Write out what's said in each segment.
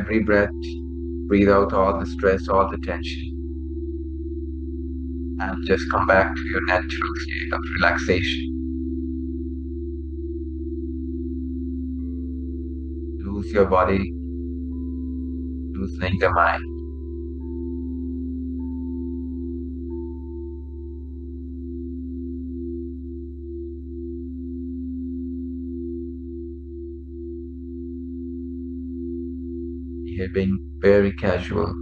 every breath, breathe out all the stress, all the tension, and just come back to your natural state of relaxation. Lose your body, loosening the mind. You're being very casual.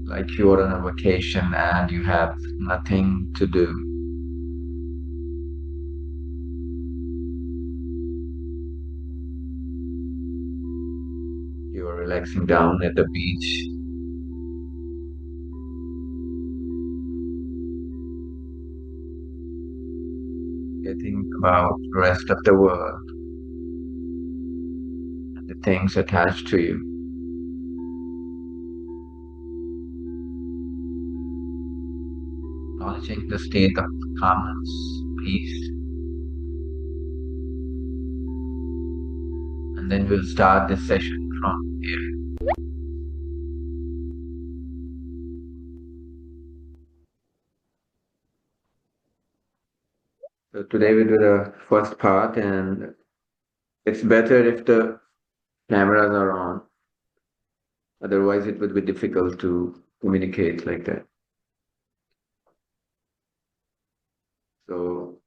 Like you're on a vacation and you have nothing to do. You're relaxing down at the beach. You think about the rest of the world and the things attached to you. Acknowledging the state of calmness, peace. And then we'll start this session from here. So today we do the first part, and it's better if the cameras are on. Otherwise, it would be difficult to communicate like that. So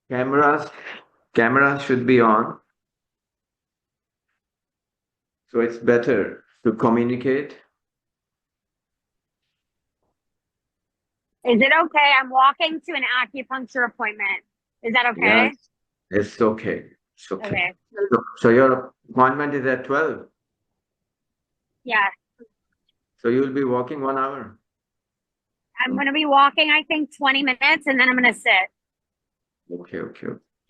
cameras should be on. So it's better to communicate. Is it okay? I'm walking to an acupuncture appointment. Is that okay? Yeah, it's okay. It's okay. Okay. So your appointment is at 12. Yeah. So you'll be walking 1 hour. I'm going to be walking, I think, 20 minutes, and then I'm going to sit. Okay.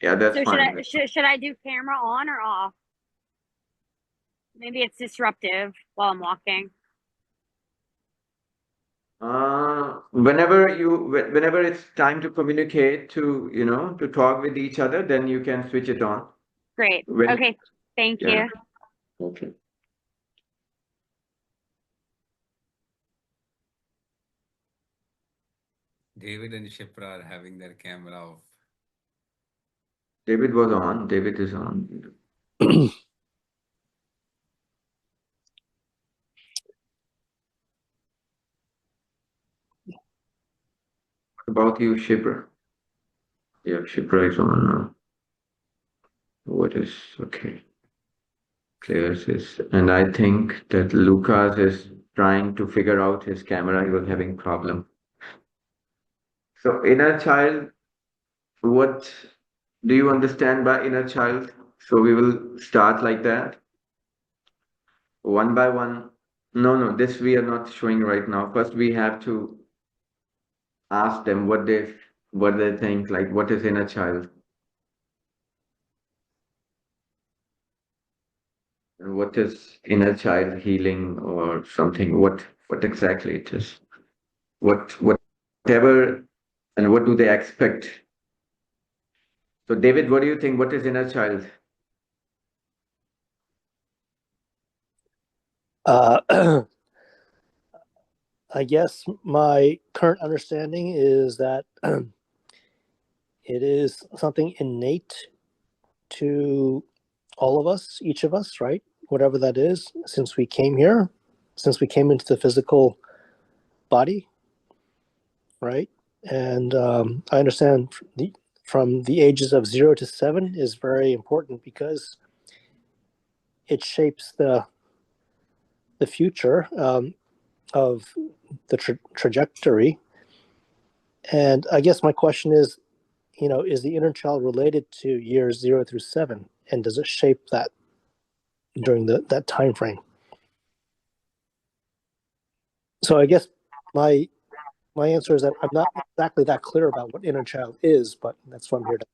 Yeah, that's So fine. should I do camera on or off? Maybe it's disruptive while I'm walking. Whenever it's time to communicate, to talk with each other, then you can switch it on. Great. Okay. Thank Yeah. you. Okay. David and Shipra are having their camera off. David was on. David is on. What about you, Shipra? Yeah, Shipra is on now. What is okay? Clears is, and I think that Lucas is trying to figure out his camera. He was having problem. So inner child, what do you understand by inner child? So we will start like that, one by one. No, this we are not showing right now. First, we have to ask them what they think, like what is inner child, and what is inner child healing or something. What exactly it is? Whatever, and what do they expect? So, David, what do you think? What is inner child? I guess my current understanding is that it is something innate to all of us, each of us, right? Whatever that is, since we came here, since we came into the physical body, right? And I understand from the ages of 0 to 7 is very important because it shapes the future of the trajectory. And I guess my question is, is the inner child related to years 0 through 7, and does it shape that during that time frame? So I guess my my answer is that I'm not exactly that clear about what inner child is, but that's what I'm here to.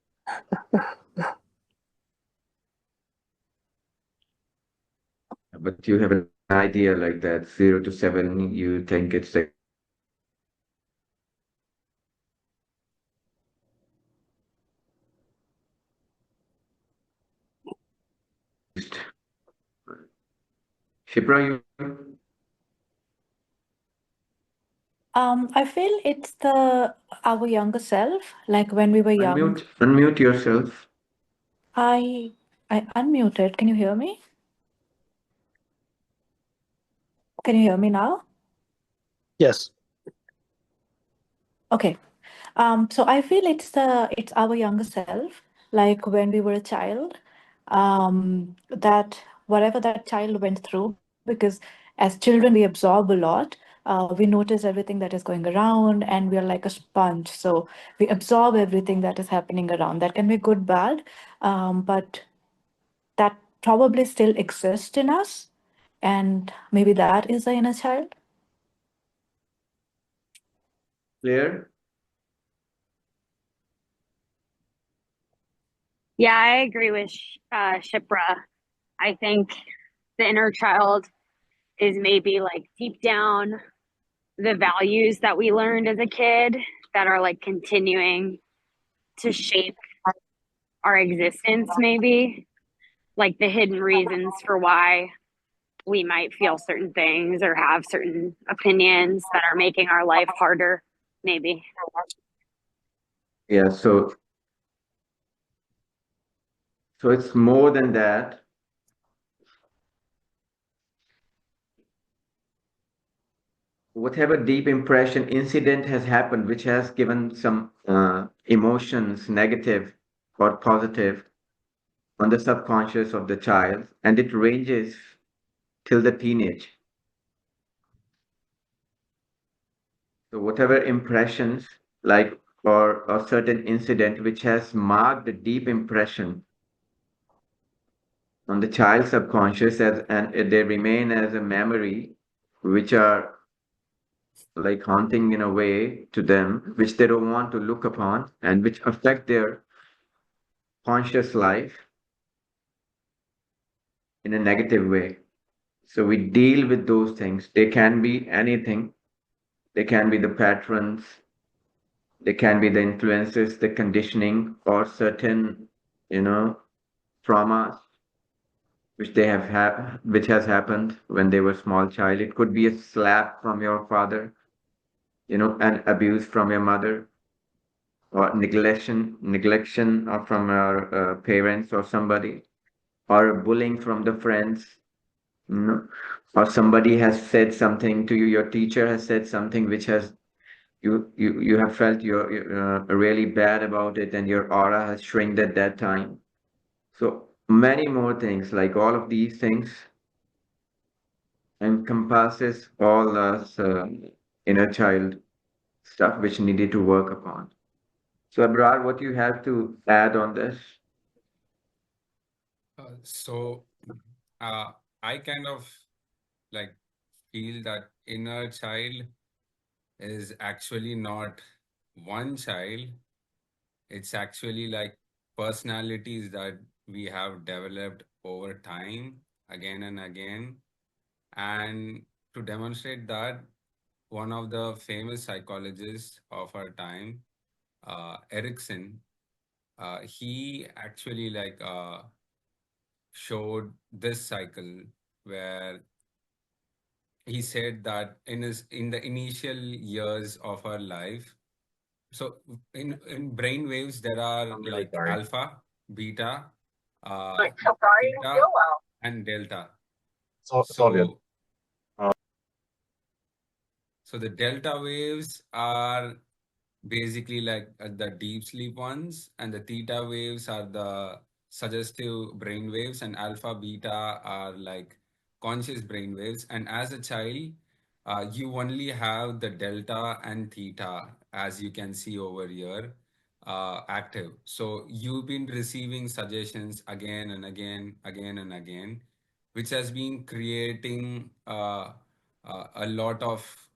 But you have an idea like that, 0 to 7, you think it's the Shipra, you I feel it's the our younger self, like when we were young. unmute yourself. I I unmuted. Can you hear me? Can you hear me now? Yes. Okay. So I feel it's our younger self, like when we were a child, that whatever that child went through, because as children we absorb a lot. We notice everything that is going around, and we are like a sponge. So we absorb everything that is happening around. That can be good, bad, but that probably still exists in us, and maybe that is the inner child. Clear? Yeah, I agree with Shipra. I think the inner child is maybe like deep down the values that we learned as a kid that are like continuing to shape our existence, maybe like the hidden reasons for why we might feel certain things or have certain opinions that are making our life harder, maybe. Yeah, so it's more than that. Whatever deep impression incident has happened, which has given some emotions, negative or positive, on the subconscious of the child, and it ranges till the teenage. So whatever impressions, like or a certain incident which has marked a deep impression on the child's subconscious and they remain as a memory, which are like haunting in a way to them, which they don't want to look upon and which affect their conscious life in a negative way. So we deal with those things. They can be anything. They can be the patrons, they can be the influences, the conditioning, or certain, you know, traumas which they have which has happened when they were small child. It could be a slap from your father, an abuse from your mother, or neglection from your parents or somebody, or bullying from the friends, you know, or somebody has said something to you, your teacher has said something which has you have felt you're really bad about it and your aura has shrinked at that time. So many more things, like all of these things encompasses all us inner child stuff which needed to work upon. So Abrar, what you have to add on this? So I kind of like feel that inner child is actually not one child. It's actually like personalities that we have developed over time again and again. And to demonstrate that, one of the famous psychologists of our time, Erickson, he actually showed this cycle where he said that in the initial years of our life, so in brain waves there are I'm really like sorry. alpha, beta, uh, Like, how far are you theta, still well? and delta. It's all good. So so the delta waves are basically like the deep sleep ones, and the theta waves are the suggestive brain waves, and alpha beta are like conscious brain waves. And as a child, you only have the delta and theta, as you can see over here, active. So you've been receiving suggestions again and again, again and again, which has been creating a lot of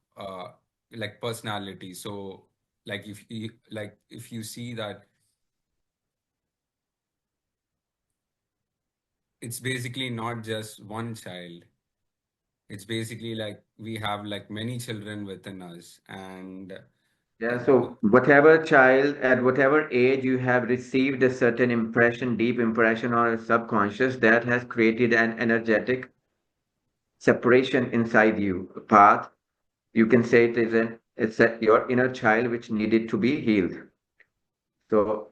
like personality. So if you see that it's basically not just one child. It's basically like we have like many children within us, and Yeah, so whatever child at whatever age you have received a certain impression, deep impression or subconscious that has created an energetic separation inside you, a path. You can say your inner child which needed to be healed. So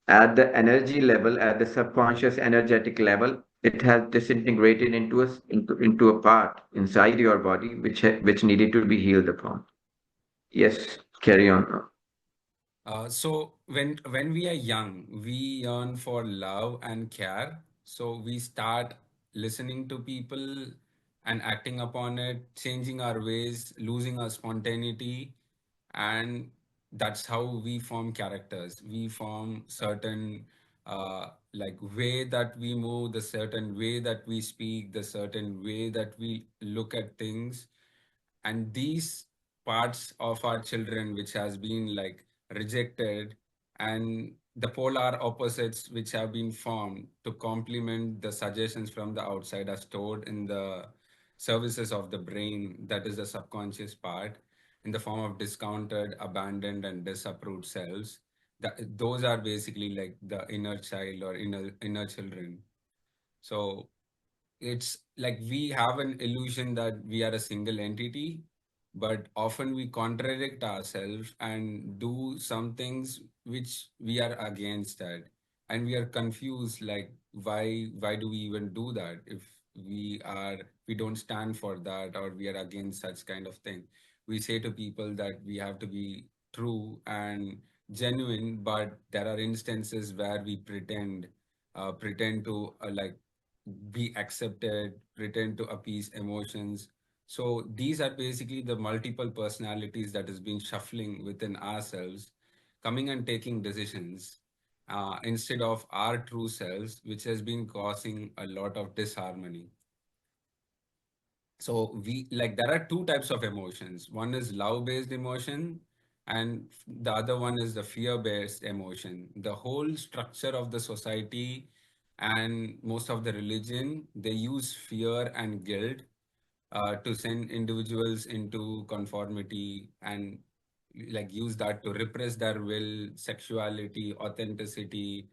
at the energy level, at the subconscious energetic level, it has disintegrated into a part inside your body which needed to be healed upon. Yes, carry on. so when we are young, we yearn for love and care. So we start listening to people and acting upon it, changing our ways, losing our spontaneity, and that's how we form characters. We form certain like way that we move, the certain way that we speak, the certain way that we look at things, and these parts of our children which has been like rejected, and the polar opposites which have been formed to complement the suggestions from the outside are stored in the services of the brain, that is the subconscious part, in the form of discounted, abandoned, and disapproved cells. Those are basically like the inner child or inner children. So it's like we have an illusion that we are a single entity, but often we contradict ourselves and do some things which we are against that, and we are confused like why do we even do that if we don't stand for that, or we are against such kind of thing. We say to people that we have to be true and genuine, but there are instances where we pretend to like be accepted, pretend to appease emotions. So these are basically the multiple personalities that has been shuffling within ourselves, coming and taking decisions instead of our true selves, which has been causing a lot of disharmony. So we like there are two types of emotions. One is love based emotion, and the other one is the fear based emotion. The whole structure of the society and most of the religion, they use fear and guilt to send individuals into conformity, and like use that to repress their will, sexuality, authenticity,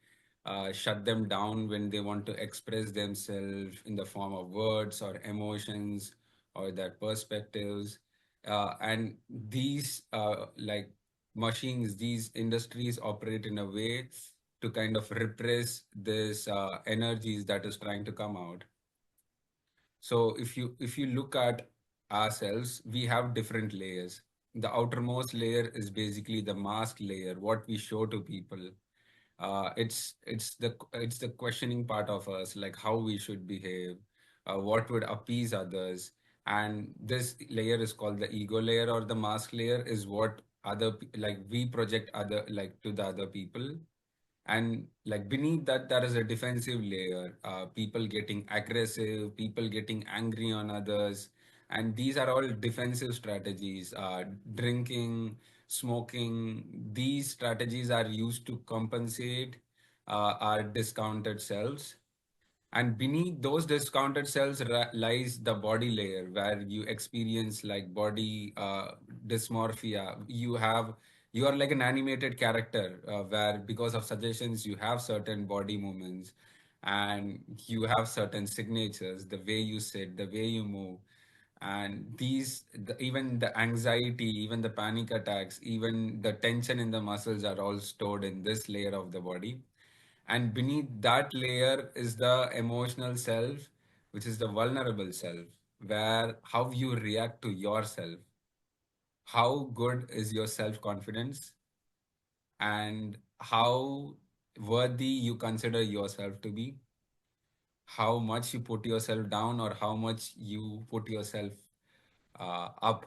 shut them down when they want to express themselves in the form of words or emotions or their perspectives. And these like machines, these industries operate in a way to kind of repress this energies that is trying to come out. So if you look at ourselves, we have different layers. The outermost layer is basically the mask layer, what we show to people. It's the questioning part of us, like how we should behave, what would appease others, and this layer is called the ego layer, or the mask layer is what like we project other like to the other people. And like beneath that there is a defensive layer, people getting aggressive, people getting angry on others, and these are all defensive strategies. Drinking, smoking, these strategies are used to compensate our discounted selves. And beneath those discounted cells lies the body layer, where you experience like body dysmorphia. You are like an animated character, where because of suggestions you have certain body movements, and you have certain signatures, the way you sit, the way you move, and even the anxiety, even the panic attacks, even the tension in the muscles are all stored in this layer of the body. And beneath that layer is the emotional self, which is the vulnerable self, where how you react to yourself, how good is your self confidence, and how worthy you consider yourself to be, how much you put yourself down or how much you put yourself up.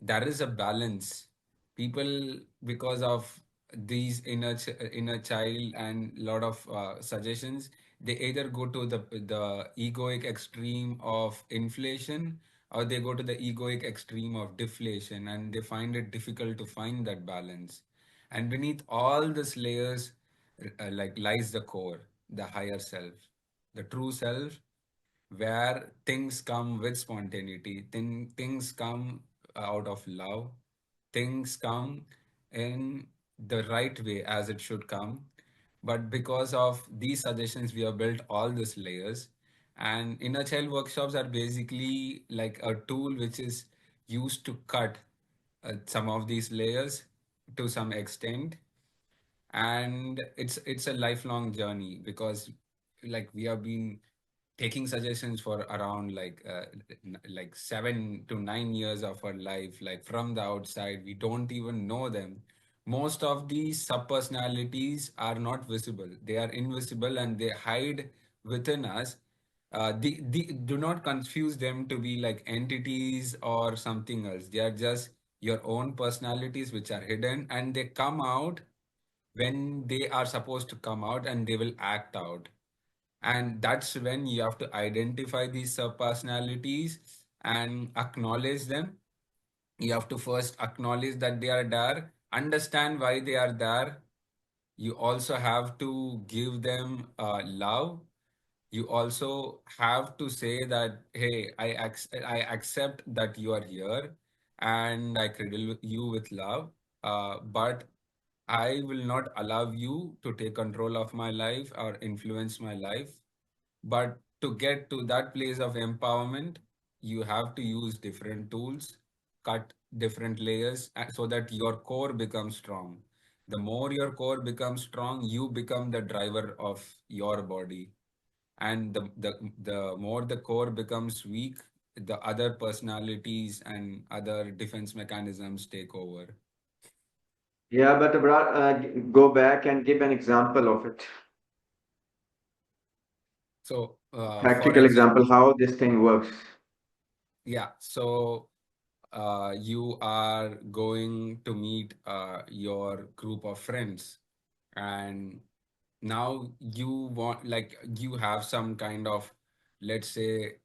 There is a balance. People, because of these inner child and lot of suggestions, they either go to the egoic extreme of inflation, or they go to the egoic extreme of deflation, and they find it difficult to find that balance. And beneath all these layers, like lies the core, the higher self, the true self, where things come with spontaneity, things come out of love, things come in the right way as it should come. But because of these suggestions, we have built all these layers. And inner child workshops are basically like a tool which is used to cut some of these layers to some extent. And it's a lifelong journey, because like we have been taking suggestions for around like 7 to 9 years of our life. Like from the outside, we don't even know them. Most of these sub personalities are not visible, they are invisible, and they hide within us. Do not confuse them to be like entities or something else. They are just your own personalities which are hidden, and they come out when they are supposed to come out, and they will act out. And that's when you have to identify these sub personalities and acknowledge them. You have to first acknowledge that they are there, understand why they are there. You also have to give them love. You also have to say that, hey, I accept that you are here, and I cradle you with love. But I will not allow you to take control of my life or influence my life. But to get to that place of empowerment, you have to use different tools, cut different layers, so that your core becomes strong. The more your core becomes strong, you become the driver of your body. And the more the core becomes weak, the other personalities and other defense mechanisms take over. Yeah, but go back and give an example of it. So, for Practical example, example how this thing works. yeah, so you are going to meet your group of friends, and now you want, like, you have some kind of, let's say,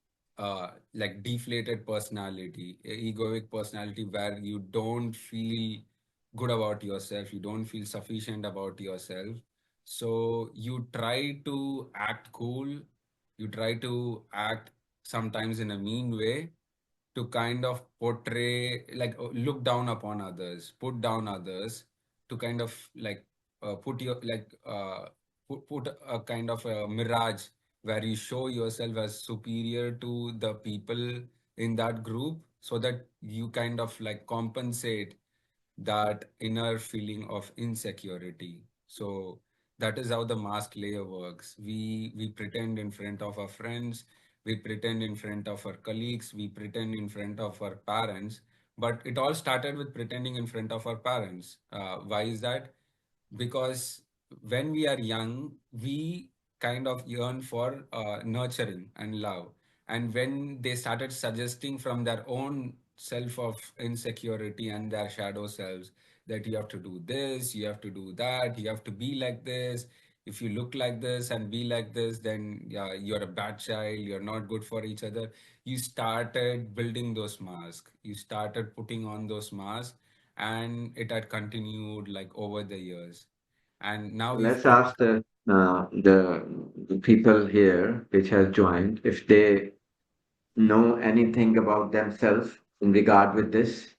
like deflated personality, egoic personality, where you don't feel good about yourself, you don't feel sufficient about yourself. So you try to act cool, you try to act sometimes in a mean way, to kind of portray, like, look down upon others, put down others, to kind of like put your like put a kind of a mirage where you show yourself as superior to the people in that group, so that you kind of like compensate that inner feeling of insecurity. So that is how the mask layer works. We pretend in front of our friends, we pretend in front of our colleagues, we pretend in front of our parents. But it all started with pretending in front of our parents. Why is that? Because when we are young, we kind of yearn for nurturing and love. And when they started suggesting from their own self of insecurity and their shadow selves, that you have to do this, you have to do that, you have to be like this. If you look like this and be like this, then yeah, you're a bad child, you're not good for each other. You started building those masks, you started putting on those masks, and it had continued like over the years. And now we've Let's ask the people here which has joined if they know anything about themselves in regard with this.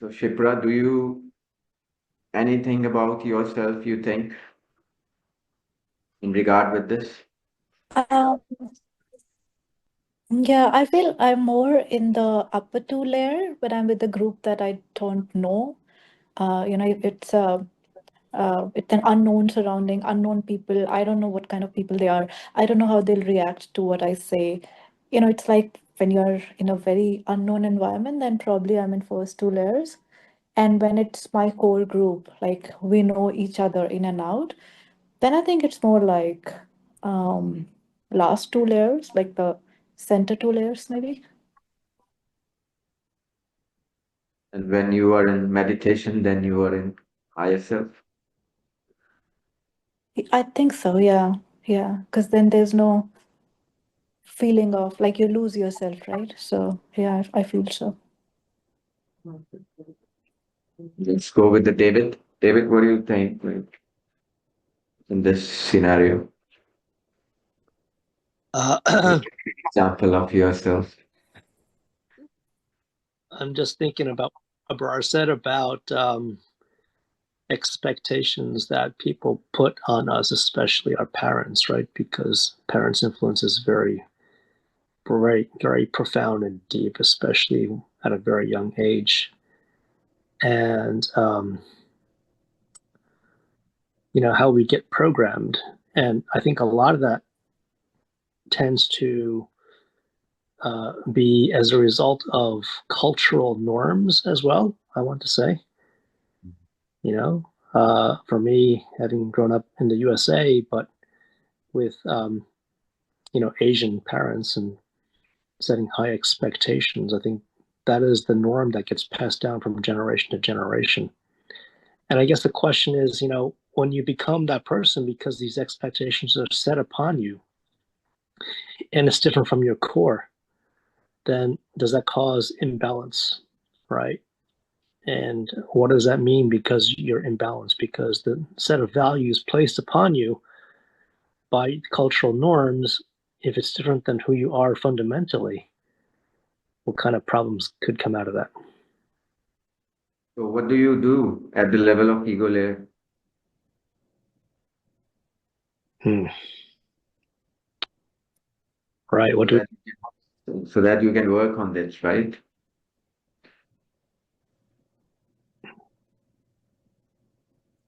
So Shipra, do you anything about yourself you think in regard with this? Um, yeah, I feel I'm more in the upper two layer when I'm with a group that I don't know. It's an unknown surrounding, unknown people. I don't know what kind of people they are. I don't know how they'll react to what I say. It's like when you're in a very unknown environment, then probably I'm in first two layers. And when it's my core group, like we know each other in and out, then I think it's more like um last two layers, like the center two layers, maybe. And when you are in meditation, then you are in higher self. I think so, yeah. Yeah. Because then there's no feeling of like you lose yourself, right? So yeah, I feel so. Let's go with the David. David, what do you think, like, in this scenario? Uh, Example of yourself. I'm just thinking about what Abrar said about expectations that people put on us, especially our parents, right? Because parents' influence is very profound and deep, especially at a very young age. And how we get programmed, and I think a lot of that tends to be as a result of cultural norms as well. I want to say, for me, having grown up in the USA, but with Asian parents and setting high expectations, I think that is the norm that gets passed down from generation to generation. And I guess the question is, when you become that person because these expectations are set upon you and it's different from your core, then does that cause imbalance, right? And what does that mean because you're imbalanced? Because the set of values placed upon you by cultural norms, if it's different than who you are fundamentally, what kind of problems could come out of that? So what do you do at the level of ego layer Hmm. Right. so that so that you can work on this, right?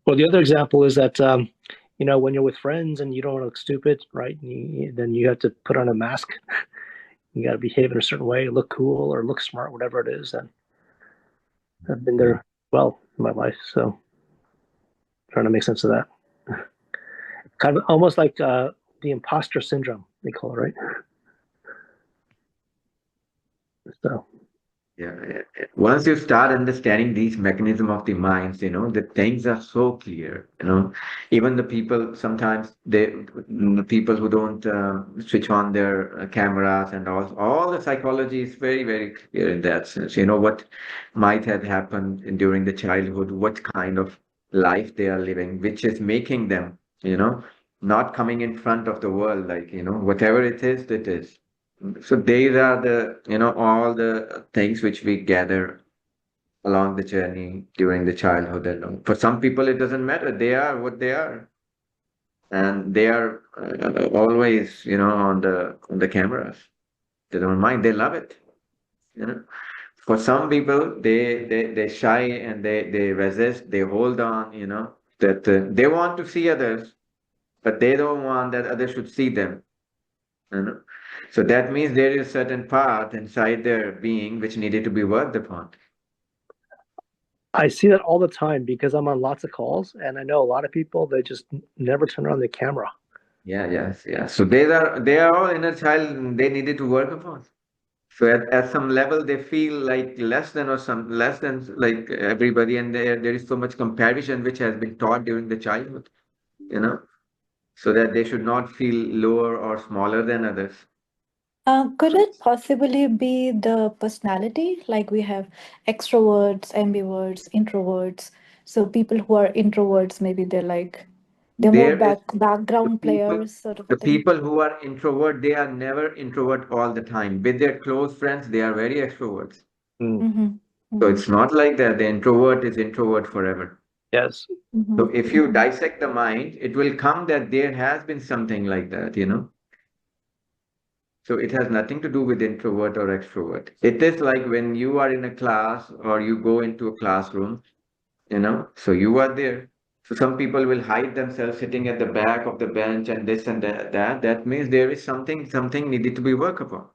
Well, the other example is that, when you're with friends and you don't want to look stupid, right? Then you have to put on a mask. You got to behave in a certain way, look cool or look smart, whatever it is. And I've been there well in my life. So trying to make sense of that. Kind of almost like the imposter syndrome, they call it, right? So Yeah, yeah, yeah. Once you start understanding these mechanism of the minds, the things are so clear, even the people sometimes the people who don't switch on their cameras and all the psychology is very, very clear in that sense. What might have happened during the childhood, what kind of life they are living, which is making them, not coming in front of the world, like, whatever it is, it is. So these are the, all the things which we gather along the journey during the childhood and all. For some people, it doesn't matter. They are what they are, and they are always, on the cameras. They don't mind. They love it. You know. For some people, they shy and they resist. They hold on. That they want to see others, but they don't want that others should see them. You know? So that means there is a certain part inside their being which needed to be worked upon. I see that all the time because I'm on lots of calls and I know a lot of people, they just never turn on the camera. Yeah, yes, yeah. So they are all inner child and they needed to work upon. So at some level they feel like less than or some less than like everybody, and there is so much comparison which has been taught during the childhood, you know, so that they should not feel lower or smaller than others. Could it possibly be the personality? Like we have extroverts, ambiverts, introverts. So people who are introverts, maybe they're more There is the background people, players, sort of a the thing. people who are introvert, they are never introvert all the time. With their close friends, they are very extroverts. Mm. Mm-hmm. So Mm-hmm. it's not like that. The introvert is introvert forever. Yes. So Mm-hmm. if you Mm-hmm. dissect the mind, it will come that there has been something like that. So it has nothing to do with introvert or extrovert. It is like when you are in a class or you go into a classroom, so you are there. So some people will hide themselves sitting at the back of the bench and this and that. That means there is something needed to be worked upon.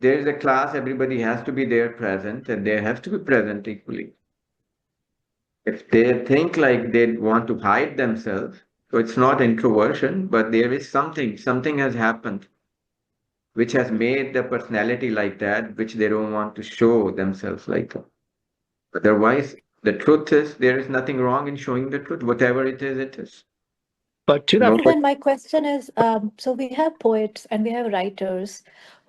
There is a class, everybody has to be there present and they have to be present equally. If they think like they want to hide themselves, so it's not introversion, but there is something has happened which has made the personality like that, which they don't want to show themselves like that. Otherwise, the truth is there is nothing wrong in showing the truth. Whatever it is, it is. But to that point, Then my question is, so we have poets and we have writers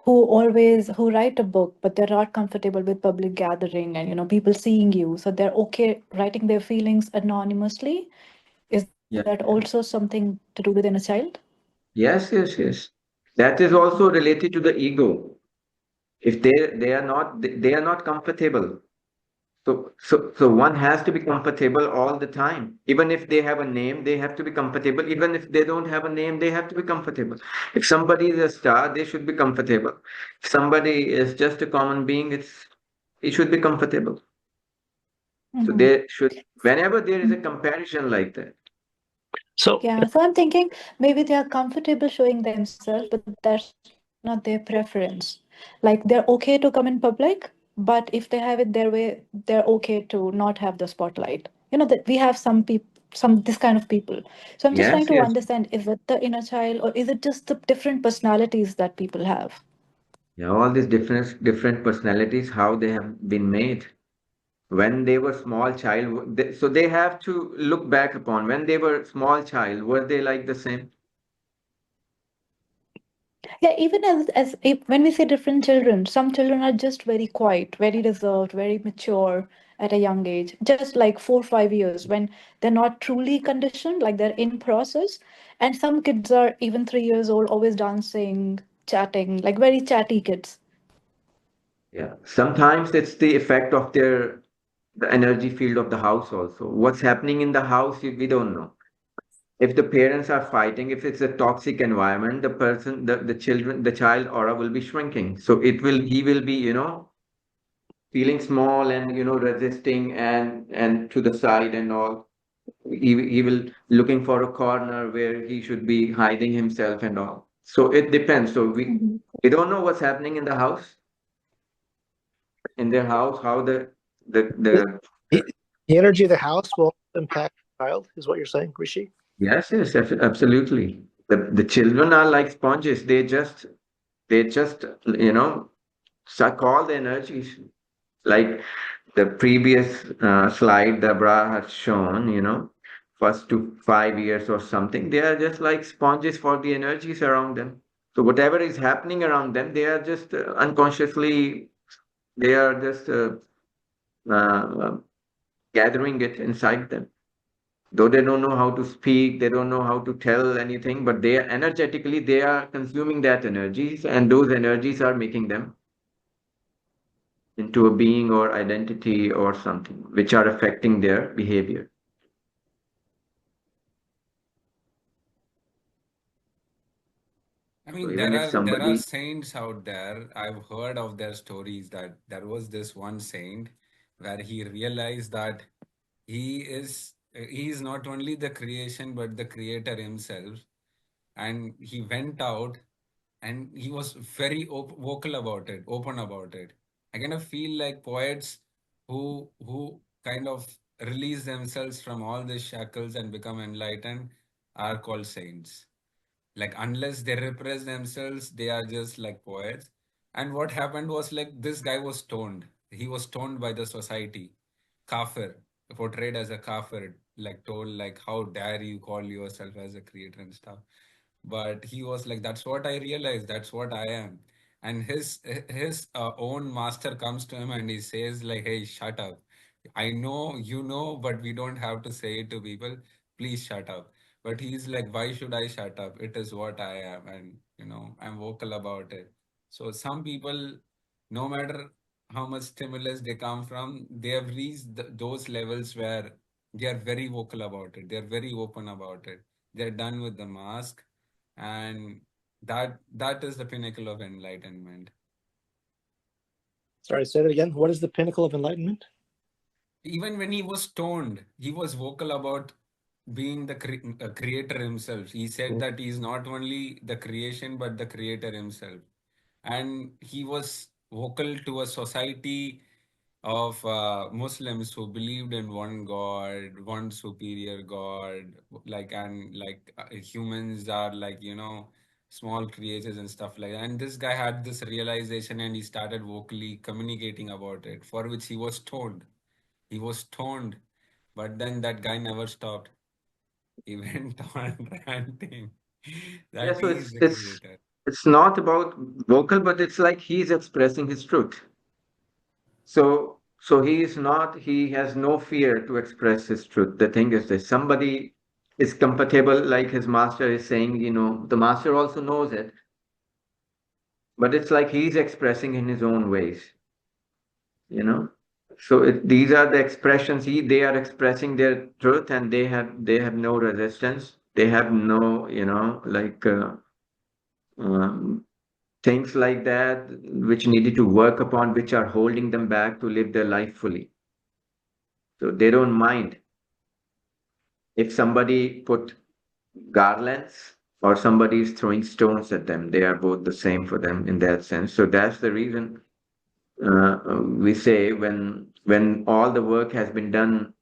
who write a book, but they're not comfortable with public gathering and people seeing you, so they're okay writing their feelings anonymously. Is that Yeah. also something to do within a child? Yes, yes, yes. That is also related to the ego. If they are not comfortable. So one has to be comfortable all the time. Even if they have a name, they have to be comfortable. Even if they don't have a name, they have to be comfortable. If somebody is a star, they should be comfortable. If somebody is just a common being, it should be comfortable. So Mm-hmm. they should, whenever there is a comparison like that. so Yeah, so I'm thinking maybe they are comfortable showing themselves, but that's not their preference. Like they're okay to come in public, but if they have it their way, they're okay to not have the spotlight. That we have some this kind of people. So I'm just trying to Yes, yes. understand, is it the inner child or is it just the different personalities that people have? Yeah, all these different personalities, how they have been made. When they were small child, so they have to look back upon when they were small child, were they like the same? Yeah, even as if, when we say different children, some children are just very quiet, very reserved, very mature at a young age, just like 4 5 years when they're not truly conditioned, like they're in process. And some kids are even 3 years old, always dancing, chatting, like very chatty kids. Yeah, sometimes it's the effect of the energy field of the house also. What's happening in the house, we don't know. If the parents are fighting, if it's a toxic environment, the child aura will be shrinking. So he will be, feeling small and, resisting and to the side and all. He will looking for a corner where he should be hiding himself and all. So it depends. So Mhm. we don't know what's happening in the house, in their house, how the, the the energy of the house will impact the child, is what you're saying, Rishi? yes, yes, absolutely. The children are like sponges. They just suck all the energies. Like the previous slide that Bra has shown, first to 5 years or something, they are just like sponges for the energies around them. So whatever is happening around them, they are just unconsciously, they are just uh, gathering it inside them. Though they don't know how to speak, they don't know how to tell anything, but they are energetically, they are consuming that energies, and those energies are making them into a being or identity or something, which are affecting their behavior. I So mean, even if there are somebody, saints out there. I've heard of their stories that there was this one saint where he realized that he is not only the creation but the creator himself, and he went out and he was very vocal about it, open about it. I kind of feel like poets who kind of release themselves from all these shackles and become enlightened are called saints. Like unless they repress themselves, they are just like poets. And what happened was like this guy was stoned. He was stoned by the society. Kafir, portrayed as a kafir, like told like how dare you call yourself as a creator and stuff. But he was like, that's what I realized, that's what I am. And his own master comes to him and he says like, hey, shut up. I know you know, but we don't have to say it to people. Please shut up. But he's like, why should I shut up? It is what I am, and I'm vocal about it. So some people, no matter how much stimulus they come from, they have reached those levels where they are very vocal about it. They're very open about it. They're done with the mask, and that is the pinnacle of enlightenment. Sorry, say that again. What is the pinnacle of enlightenment? Even when he was stoned, he was vocal about being the creator himself. He said that he is not only the creation but the creator himself. And he was vocal to a society of Muslims who believed in one God, one superior God, like humans are like small creatures and stuff like that. And this guy had this realization and he started vocally communicating about it, for which he was stoned. He was stoned, but then that guy never stopped. He went on ranting Yeah, that so he is the creator. it's not about vocal, but it's like he's expressing his truth. So he has no fear to express his truth. The thing is that somebody is comfortable, like his master is saying, the master also knows it, but it's like he's expressing in his own ways, you know. So these are the expressions. They are expressing their truth, and they have no resistance. They have no, like um, things like that which needed to work upon, which are holding them back to live their life fully. So they don't mind if somebody put garlands or somebody is throwing stones at them. They are both the same for them in that sense. So that's the reason we say when all the work has been done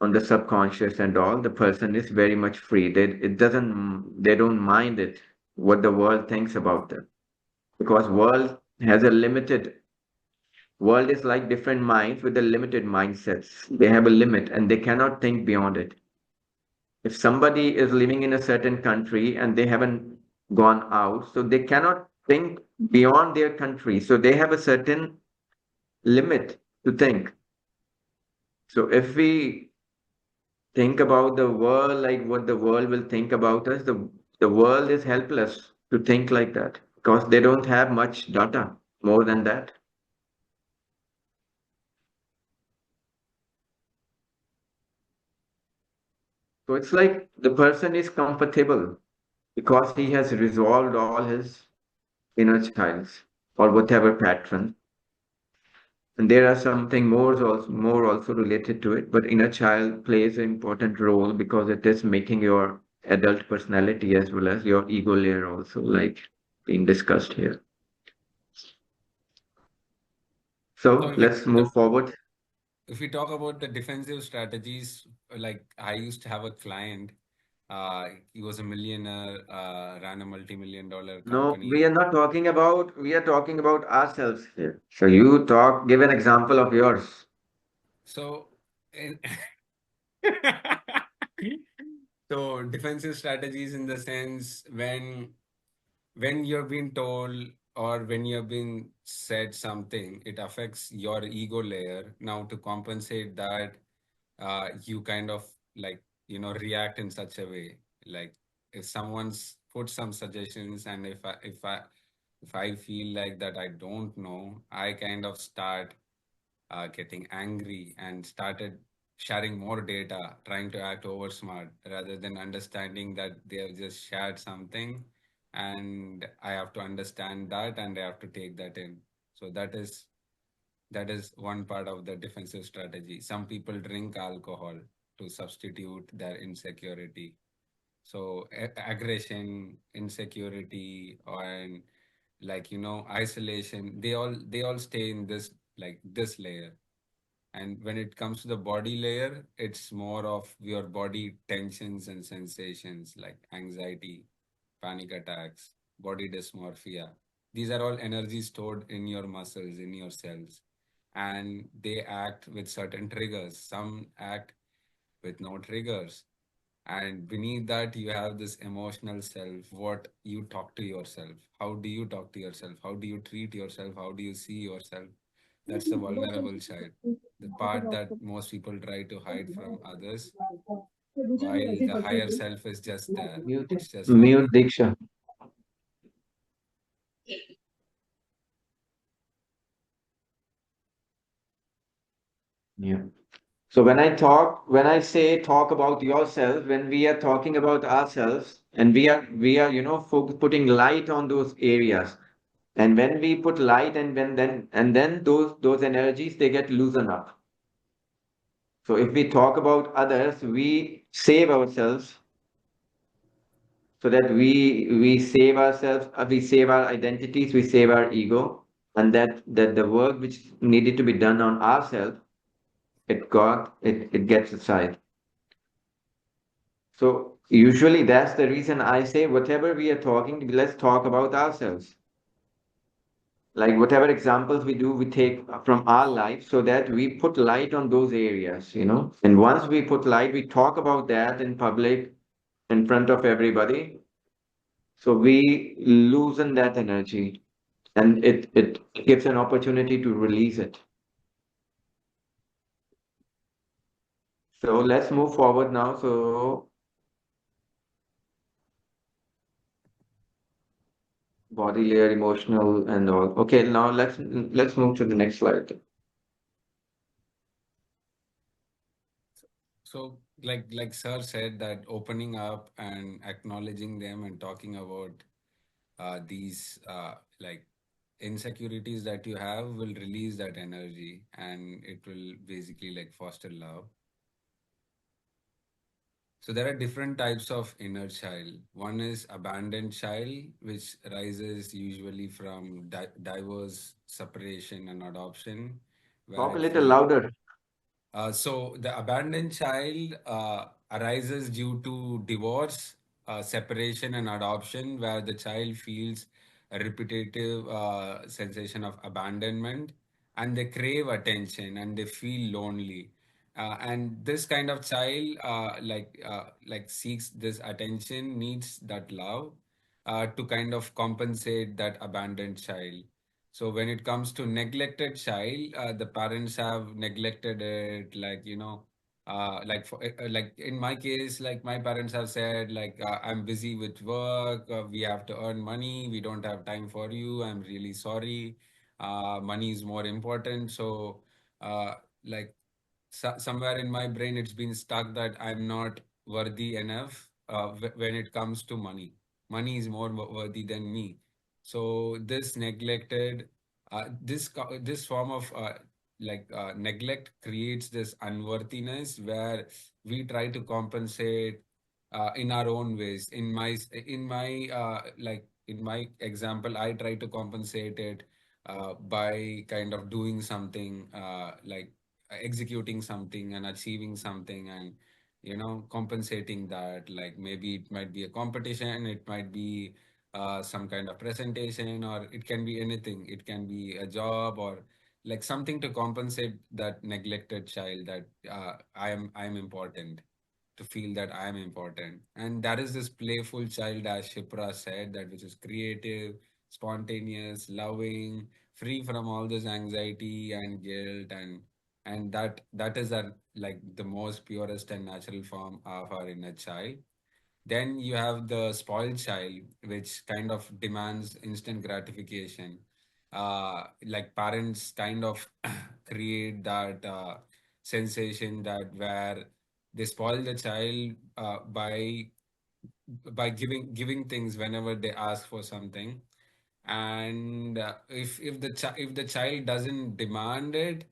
on the subconscious and all, the person is very much free. They don't mind it what the world thinks about them, because world is like different minds with a limited mindsets. They have a limit and they cannot think beyond it. If somebody is living in a certain country and they haven't gone out, so they cannot think beyond their country. So they have a certain limit to think. So if we think about the world, like what the world will think about us, the world is helpless to think like that because they don't have much data more than that. So it's like the person is comfortable because he has resolved all his inner childs or whatever pattern. And there are something more also related to it, but inner child plays an important role because it is making your adult personality as well as your ego layer also, like being discussed here. So So let's move forward. if we talk about the defensive strategies, like I used to have a client. He was a millionaire, ran a multi-million dollar No, company. we are talking about ourselves here. So you give an example of yours. So, in, so defensive strategies in the sense when you've been told or when you've been said something, it affects your ego layer. Now to compensate that, you kind of like react in such a way. Like if someone's put some suggestions, and if I feel like that I don't know, I kind of start getting angry and started sharing more data, trying to act over smart rather than understanding that they have just shared something and I have to understand that and I have to take that in. So that is one part of the defensive strategy. Some people drink alcohol to substitute their insecurity. So aggression, insecurity, and isolation, they all stay in this like this layer. And when it comes to the body layer, it's more of your body tensions and sensations like anxiety, panic attacks, body dysmorphia. These are all energy stored in your muscles, in your cells, and they act with certain triggers. Some act with no triggers. And beneath that, you have this emotional self, what you talk to yourself. How do you talk to yourself? How do you treat yourself? How do you see yourself? That's the vulnerable child, the part that most people try to hide from others, while the higher self is just there. Mute, It's just like, mute Diksha. Yeah. So when I say talk about yourself, when we are talking about ourselves, and we are putting light on those areas, and when we put light, and then those energies they get loosened up. So if we talk about others, we save ourselves so that we save ourselves, we save our identities, we save our ego, and that the work which needed to be done on ourselves, it gets aside. So usually that's the reason I say whatever we are talking, let's talk about ourselves. Like whatever examples we do, we take from our life so that we put light on those areas. And once we put light, we talk about that in public. in front of everybody. So we loosen that energy, and it gives an opportunity to release it. So let's move forward now. So body layer, emotional, and all. Okay, now let's move to the next slide. So, like Sir said, that opening up and acknowledging them and talking about these like insecurities that you have will release that energy, and it will basically like foster love. So there are different types of inner child. One is abandoned child, which arises usually from diverse separation and adoption, where Talk a it little feels. louder. So the abandoned child arises due to divorce, separation, and adoption, where the child feels a repetitive sensation of abandonment, and they crave attention and they feel lonely. And this kind of child, like seeks this attention, needs that love to kind of compensate that abandoned child. So when it comes to neglected child, the parents have neglected it, like like in my case, like my parents have said, like I'm busy with work, we have to earn money, we don't have time for you. I'm really sorry. Money is more important. So, uh, like somewhere in my brain, it's been stuck that I'm not worthy enough when it comes to money. Money is more worthy than me. So this neglected, this form of neglect creates this unworthiness where we try to compensate in our own ways. In my example, I try to compensate it by kind of doing something executing something and achieving something, and compensating that. Like maybe it might be a competition, it might be some kind of presentation, or it can be anything. It can be a job, or like something to compensate that neglected child, that I am important, to feel that I am important. And that is this playful child, as Shipra said, that which is creative, spontaneous, loving, free from all this anxiety and guilt, and that is our, like, the most purest and natural form of our inner child. Then you have the spoiled child, which kind of demands instant gratification. Like parents kind of create that sensation, that where they spoil the child by giving things whenever they ask for something. And if the child doesn't demand it,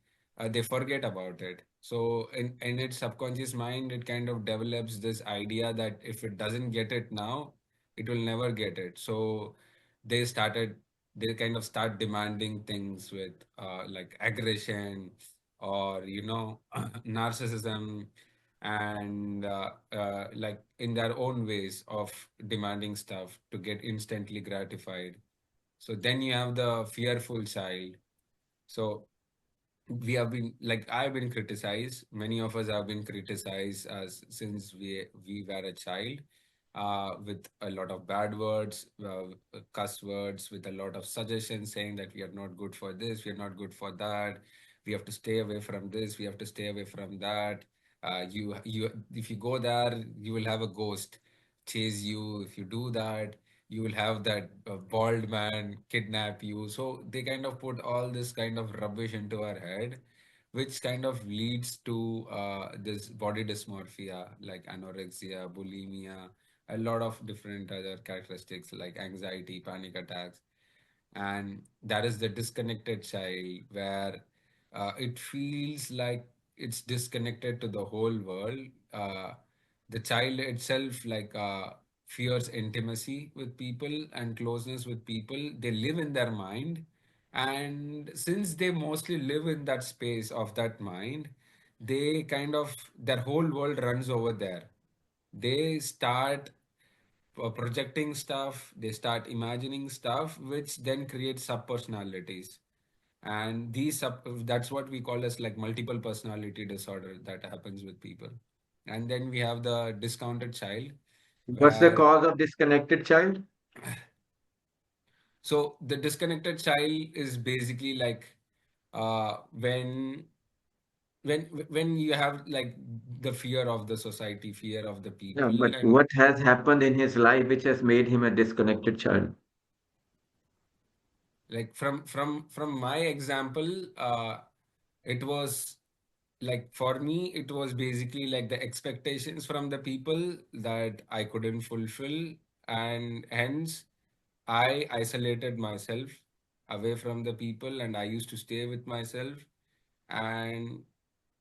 they forget about it. So in its subconscious mind, it kind of develops this idea that if it doesn't get it now, it will never get it. So they started they kind of start demanding things with like aggression, or narcissism, and like in their own ways of demanding stuff to get instantly gratified. So then you have the fearful child. So we have been, like, I've been criticized. Many of us have been criticized as since we were a child, with a lot of bad words, cuss words, with a lot of suggestions saying that we are not good for this, we are not good for that, we have to stay away from this, we have to stay away from that. You if you go there, you will have a ghost chase you. If you do that, you will have that bald man kidnap you. So they kind of put all this kind of rubbish into our head, which kind of leads to this body dysmorphia, like anorexia, bulimia, a lot of different other characteristics like anxiety, panic attacks. And that is the disconnected child, where it feels like it's disconnected to the whole world. The child itself, like, fears intimacy with people and closeness with people. They live in their mind, and since they mostly live in that space of that mind, they kind of, their whole world runs over there. They start projecting stuff, they start imagining stuff, which then creates subpersonalities. And that's what we call as like multiple personality disorder that happens with people. And then we have the discounted child, What's the where cause of disconnected child? so the disconnected child is basically like uh, when when you have like the fear of the society, fear of the Yeah, people, but and what has happened in his life which has made him a disconnected child? like from my example, it was like for me it was basically like the expectations from the people that I couldn't fulfill, and hence I isolated myself away from the people, and I used to stay with myself. And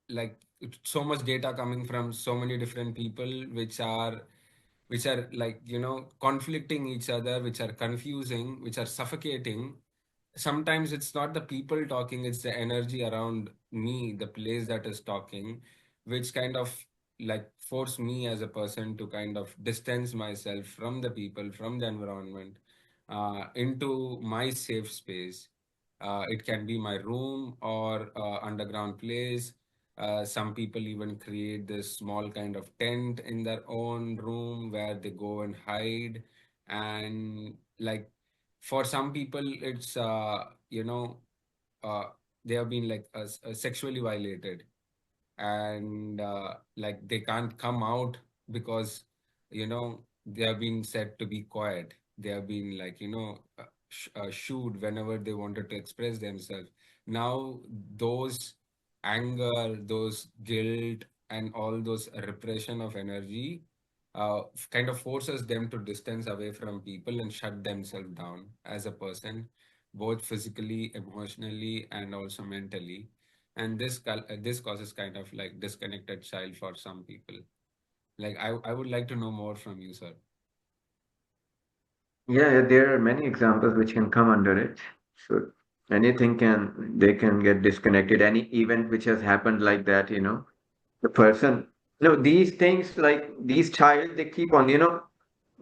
like so much data coming from so many different people which are like conflicting each other, which are confusing, which are suffocating. Sometimes it's not the people talking, it's the energy around me, the place that is talking, which kind of like force me as a person to kind of distance myself from the people, from the environment, into my safe space. It can be my room or underground place. Some people even create this small kind of tent in their own room where they go and hide. And like for some people it's uh, they have been like sexually violated, and like they can't come out because they have been said to be quiet. They have been like shooed whenever they wanted to express themselves. Now those anger, those guilt, and all those repression of energy kind of forces them to distance away from people and shut themselves down as a person, both physically, emotionally, and also mentally. And this causes kind of like disconnected child for some people. Like I would like to know more from you, sir. Yeah, there are many examples which can come under it. So anything can, they can get disconnected. Any event which has happened like that, the person, these things like these child, they keep on,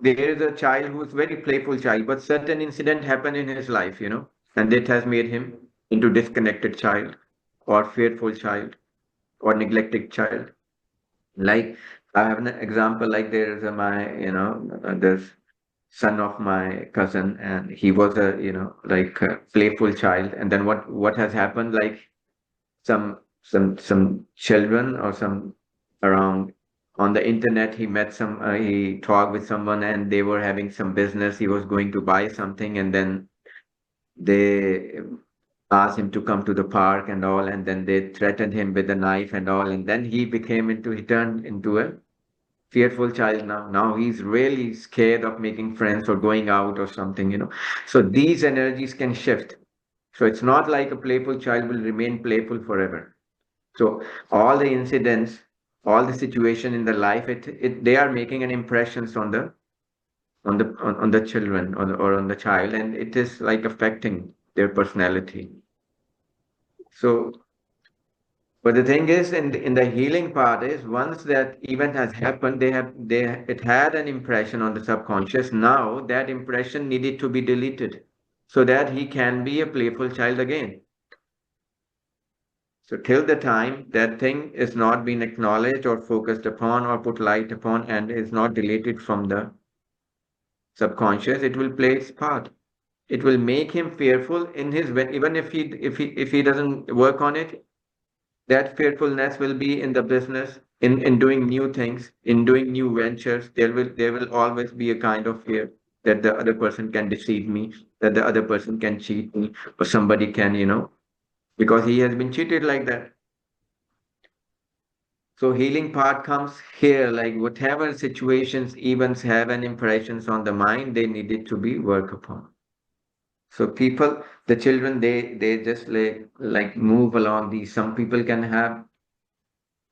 there is a child who's very playful child, but certain incident happened in his life, and it has made him into disconnected child or fearful child or neglected child. Like I have an example, like there is this son of my cousin, and he was a, like a playful child. And then what has happened, like some children or some around on the internet, he met he talked with someone and they were having some business. He was going to buy something, and then they asked him to come to the park and all, and then they threatened him with a knife and all, and then he turned into a fearful child. Now he's really scared of making friends or going out or something, so these energies can shift. So it's not like a playful child will remain playful forever. So all the incidents, all the situation in the life, they are making an impressions on the children, or on the child, and it is like affecting their personality. So, but the thing is, in the healing part is, once that event has happened, it had an impression on the subconscious. Now that impression needed to be deleted so that he can be a playful child again. So till the time that thing is not being acknowledged or focused upon or put light upon and is not deleted from the subconscious, it will play its part. It will make him fearful in his way. Even if he doesn't work on it, that fearfulness will be in the business, in doing new things, in doing new ventures. There will always be a kind of fear that the other person can deceive me, that the other person can cheat me, or somebody can, because he has been cheated like that. So healing part comes here, like whatever situations, events have an impressions on the mind, they needed to be worked upon. So people, the children, they just like move along these. Some people can have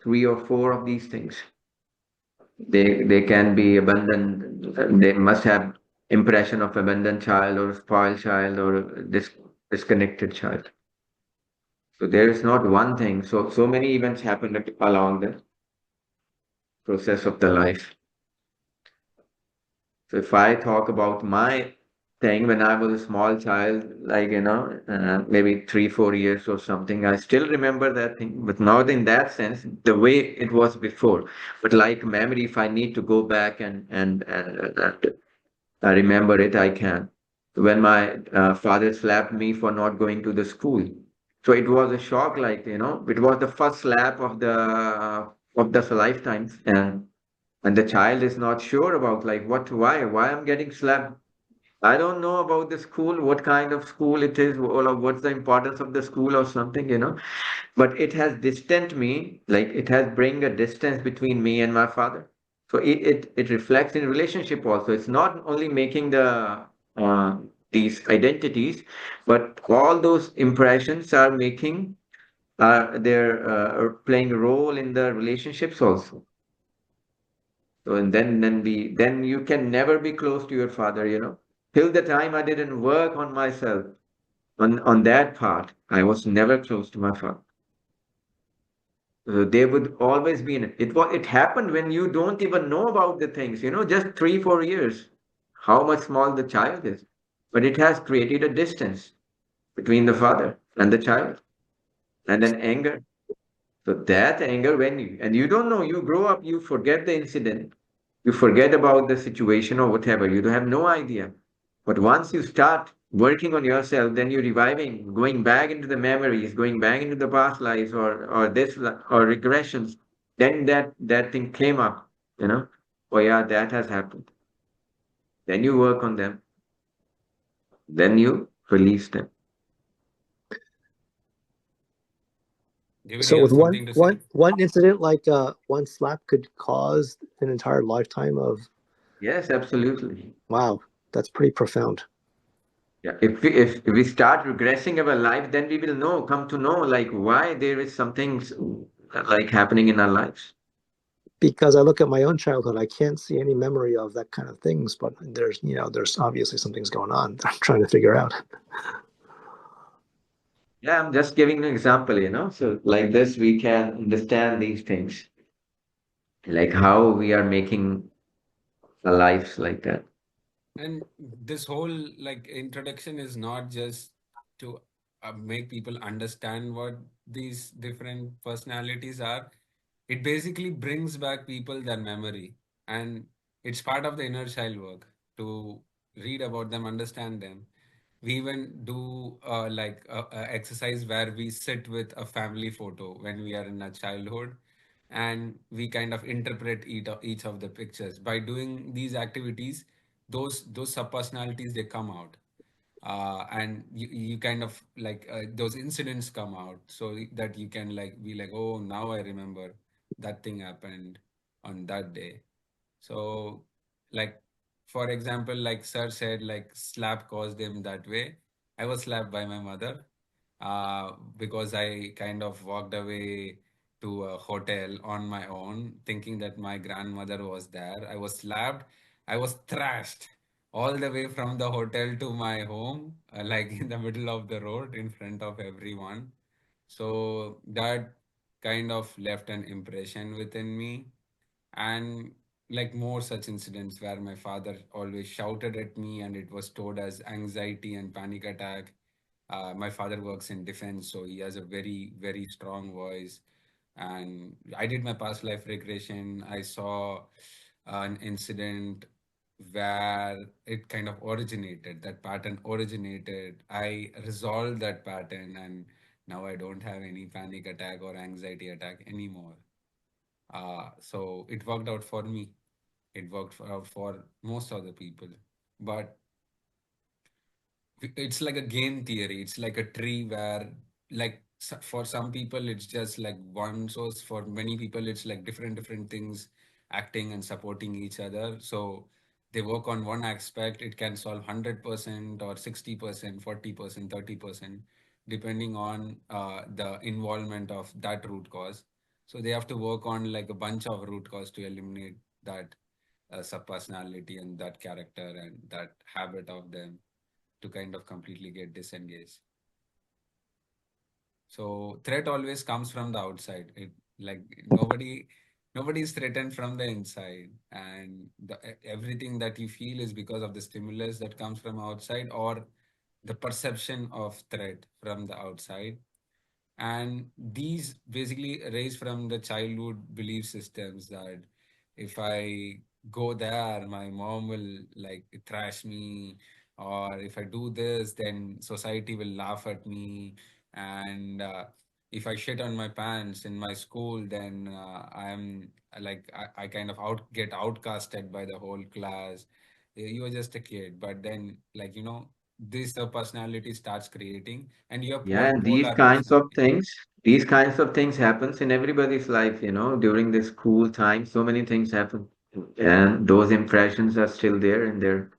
three or four of these things. They can be abandoned. They must have impression of abandoned child or spoiled child or disconnected child. So there is not one thing. So many events happen along the process of the life. So if I talk about my saying when I was a small child, like, maybe 3, 4 years or something. I still remember that thing, but not in that sense, the way it was before. But like memory, if I need to go back and I remember it, I can. When my father slapped me for not going to the school. So it was a shock, like, it was the first slap of the lifetime. And the child is not sure about like why I'm getting slapped. I don't know about the school, what kind of school it is, or what's the importance of the school or something. But it has distant me, like it has bring a distance between me and my father. So it reflects in relationship also. It's not only making uh, these identities, but all those impressions are making they're are playing a role in the relationships also. So and then you can never be close to your father. Till the time I didn't work on myself on that part, I was never close to my father. They would always be in it. It happened when you don't even know about the things, just 3, 4 years, how much small the child is. But it has created a distance between the father and the child, and then anger. So that anger, and you don't know, you grow up, you forget the incident, you forget about the situation or whatever, you don't have no idea. But once you start working on yourself, then you're reviving, going back into the memories, going back into the past lives or regressions. Then that thing came up. Oh yeah, that has happened. Then you work on them. Then you release them. David, So you with have one something to say? one one incident, like one slap could cause an entire lifetime of, Yes, absolutely. wow, that's pretty profound. Yeah. If we start regressing our life, then we will come to know like why there is something like happening in our lives. Because I look at my own childhood, I can't see any memory of that kind of things, but there's obviously something's going on that I'm trying to figure out. Yeah, I'm just giving an example. So like this, we can understand these things, like how we are making our lives like that. And this whole like introduction is not just to make people understand what these different personalities are. It basically brings back people their memory, and it's part of the inner child work to read about them, understand them. We even do like a exercise where we sit with a family photo when we are in our childhood, and we kind of interpret each of the pictures. By doing these activities, those sub personalities, they come out, and you kind of like those incidents come out, so that you can like be like, oh, now I remember that thing happened on that day. So, like, for example, like sir said, like slap caused him that way. I was slapped by my mother because I kind of walked away to a hotel on my own, thinking that my grandmother was there. I was slapped. I was thrashed all the way from the hotel to my home, like in the middle of the road in front of everyone. So that kind of left an impression within me. And like more such incidents where my father always shouted at me and it was stored as anxiety and panic attack. My father works in defense, so he has a very, very strong voice. And I did my past life regression. I saw an incident where it kind of originated, that pattern originated. I resolved that pattern, and now I don't have any panic attack or anxiety attack anymore. So it worked out for me. It worked out for most of the people. But it's like a game theory. It's like a tree where, like, for some people, it's just like one source. For many people, it's like different things acting and supporting each other. So they work on one aspect. It can solve 100% or 60%, 40%, 30%, depending on the involvement of that root cause. So they have to work on like a bunch of root cause to eliminate that subpersonality and that character and that habit of them to kind of completely get disengaged. So threat always comes from the outside. It like nobody Nobody is threatened from the inside, and everything that you feel is because of the stimulus that comes from outside, or the perception of threat from the outside. And these basically arise from the childhood belief systems that if I go there, my mom will like thrash me, or if I do this, then society will laugh at me. And if I shit on my pants in my school, then I kind of get outcasted by the whole class. You are just a kid. But then, like, this personality starts creating, and you have Yeah, and polar personality. these kinds of things happens in everybody's life, during the school time, so many things happen. And those impressions are still there in their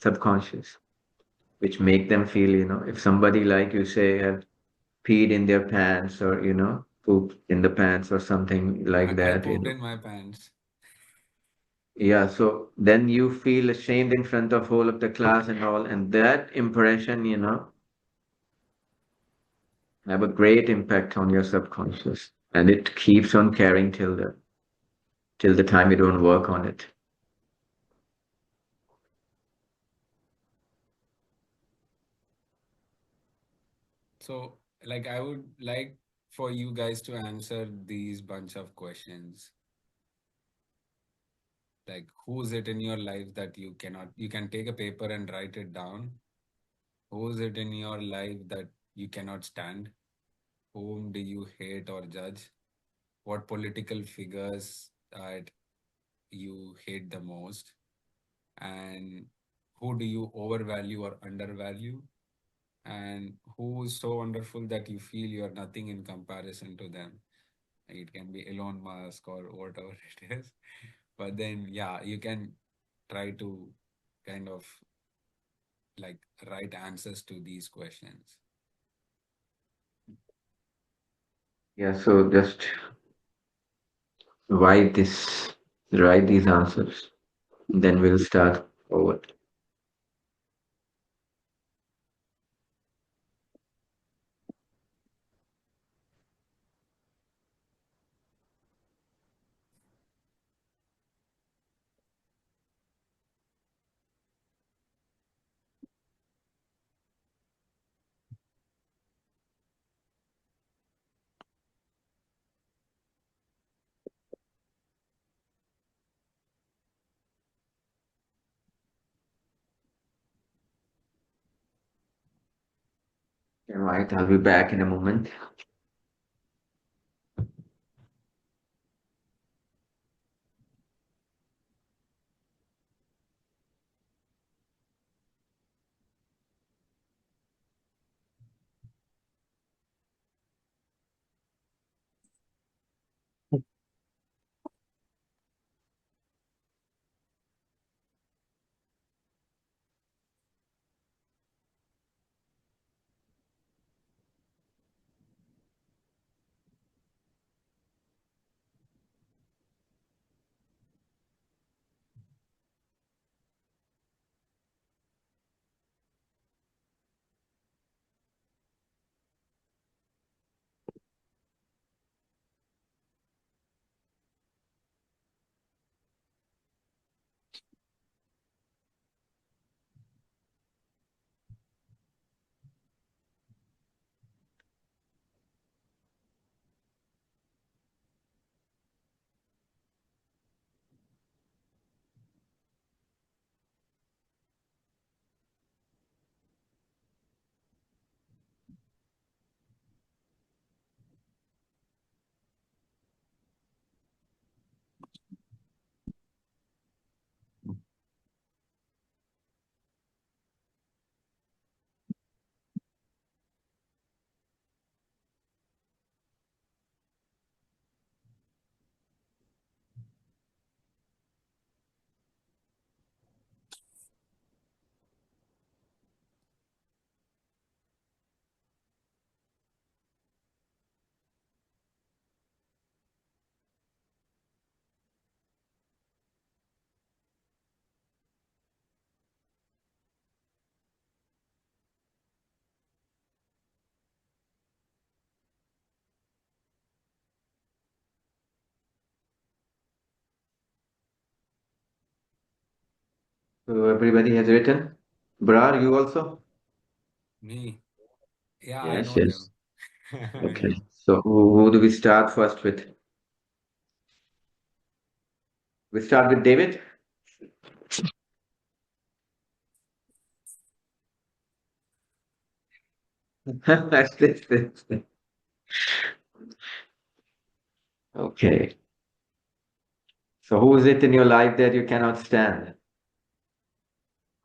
subconscious, which make them feel, if somebody, like you say, have peed in their pants or, pooped in the pants or something like I that, pooped in my pants. Yeah, so then you feel ashamed in front of whole of the class and all, and that impression, have a great impact on your subconscious, and it keeps on carrying till the time you don't work on it. So, like, I would like for you guys to answer these bunch of questions. Like, who's it in your life that you can take a paper and write it down? Who's it in your life that you cannot stand? Whom do you hate or judge? What political figures that you hate the most? And who do you overvalue or undervalue? And who is so wonderful that you feel you're nothing in comparison to them? It can be Elon Musk or whatever it is. But then, yeah, you can try to kind of like write answers to these questions. Yeah, so just write this, write these answers, then we'll start forward. All right, I'll be back in a moment. So everybody has written. Brar, you also? Me. Yeah, I Yes, know yes. them. I Okay. know. So who do we start first with? We start with David. That's this. Okay. So who is it in your life that you cannot stand?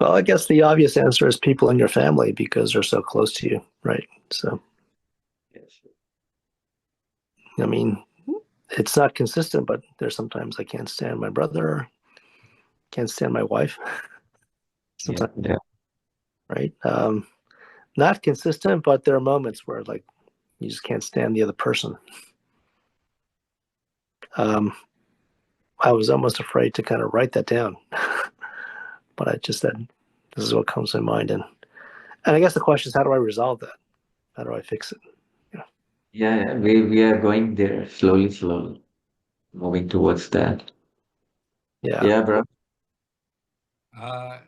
Well, I guess the obvious answer is people in your family because they're so close to you, right? So, Yes. I mean, it's not consistent, but there's sometimes I can't stand my brother, can't stand my wife, Yeah, sometimes, yeah. right? Not consistent, but there are moments where like you just can't stand the other person. Um, I was almost afraid to kind of write that down, but I just said, this is what comes to my mind. And I guess the question is, how do I resolve that? How do I fix it? Yeah. Yeah, we are going there slowly, slowly, moving towards that. Yeah. Yeah, bro. Uh,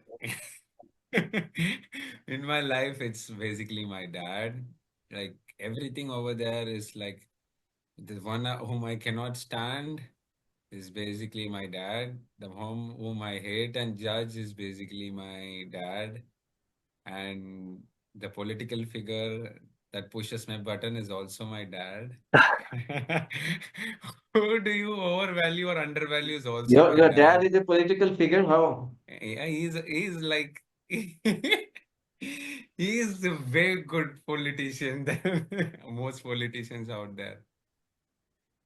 in my life, it's basically my dad. Like everything over there is like the one whom I cannot stand is basically my dad. The one whom I hate and judge is basically my dad. And the political figure that pushes my button is also my dad. Who do you overvalue or undervalue is also my Your dad dad. is a political figure. How? Yeah, he's like he's a very good politician than most politicians out there.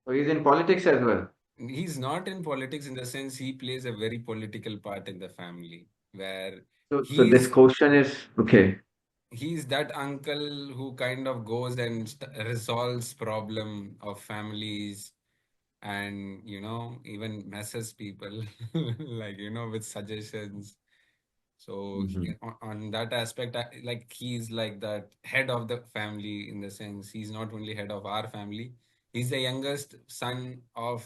So he's in politics as well. He's not in politics in the sense he plays a very political part in the family where So this he's question is okay. he's that uncle who kind of goes and resolves problem of families and even messes people like with suggestions. So Mhm. on that aspect, like he's like that head of the family in the sense he's not only head of our family, he's the youngest son of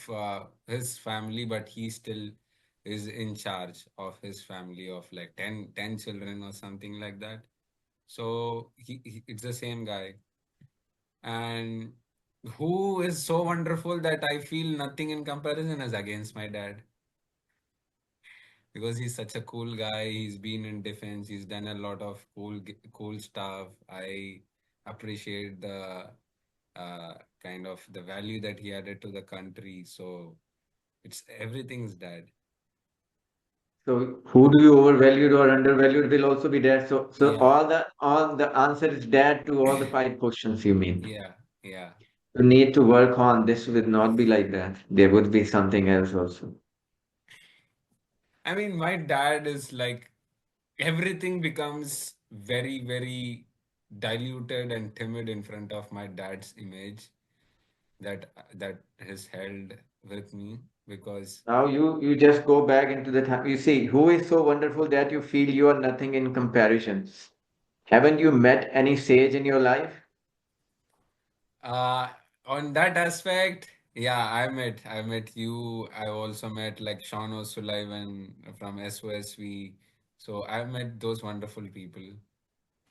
his family, but he still is in charge of his family of like 10 children or something like that. So it's the same guy. And who is so wonderful that I feel nothing in comparison is against my dad because he's such a cool guy. He's been in defense. He's done a lot of cool stuff. I appreciate the kind of the value that he added to the country. So it's everything's dad. So who do you overvalued or undervalued will also be there. So Yeah, all the answer is dad to all the five questions you mean. yeah, yeah. You need to work on this would not be like that. There would be something else also. I mean, my dad is like everything becomes very, very diluted and timid in front of my dad's image that is held with me because Now you just go back into the time. You see, who is so wonderful that you feel you are nothing in comparison? Haven't you met any sage in your life? uh on that aspect, yeah, I met you. I also met like Sean O'Sullivan from SOSV. So I've met those wonderful people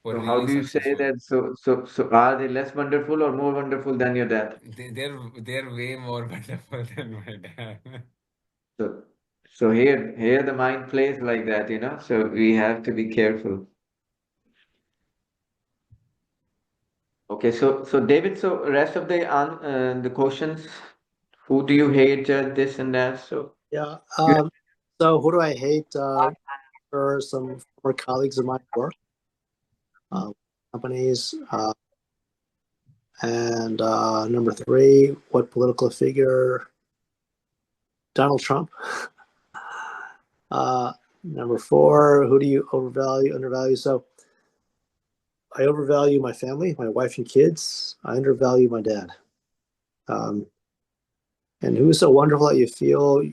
who are So how really do you say successful. that? So are they less wonderful or more wonderful than your dad? They're way more wonderful than my dad. So so here the mind plays like that, you know. So we have to be careful. Okay, so David, so rest of the questions, who do you hate, judge this and that? So Yeah. you So who do I hate? There are some former colleagues of mine at work, companies. And number three, what political figure? Donald Trump. Uh, Number four, who do you overvalue, undervalue? So I overvalue my family, my wife and kids. I undervalue my dad. Um, and who's so wonderful that you feel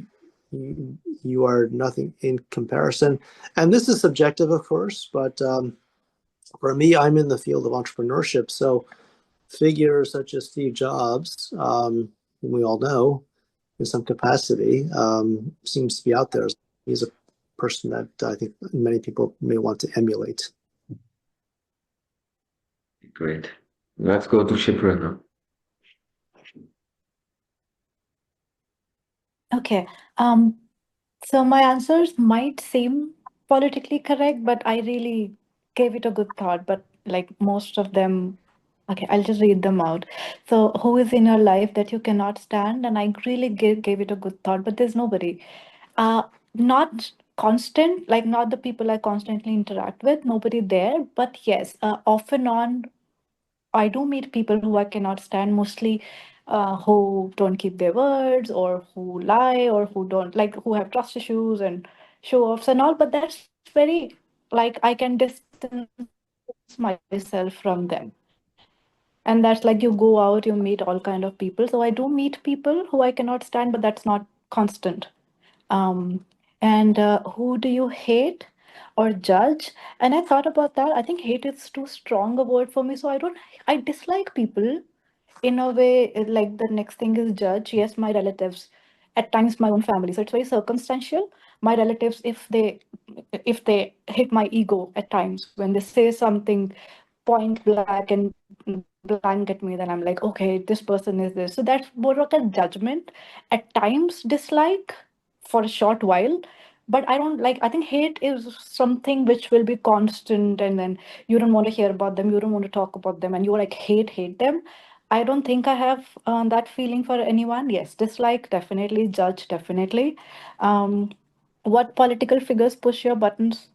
you are nothing in comparison. And this is subjective, of course, but for me, I'm in the field of entrepreneurship. So figures such as Steve Jobs, whom we all know in some capacity, seems to be out there. He's a person that I think many people may want to emulate. Great. Let's go to Shipra now. Okay. Um, so my answers might seem politically correct, but I really gave it a good thought. But like most of them, okay, I'll just read them out. So, who is in your life that you cannot stand? And I really gave it a good thought, but there's nobody. Not constant, like not the people I constantly interact with, nobody there. But yes, off and on, I do meet people who I cannot stand, mostly who don't keep their words or who lie or who don't like who have trust issues and show offs and all. But that's very like I can distance myself from them. And that's like you go out, you meet all kind of people. So I do meet people who I cannot stand, but that's not constant. And who do you hate or judge? And I thought about that. I think hate is too strong a word for me. So I dislike people in a way. Like the next thing is judge. Yes, my relatives, at times my own family. So it's very circumstantial. My relatives, if they hit my ego at times when they say something point blank and blank at me, then I'm like, okay, this person is this. So that's more like a judgment. At times, dislike for a short while. But I don't like, I think hate is something which will be constant, and then you don't want to hear about them, you don't want to talk about them, and you like hate them. I don't think I have that feeling for anyone. Yes, dislike, definitely. Judge, definitely. Um, what political figures push your buttons?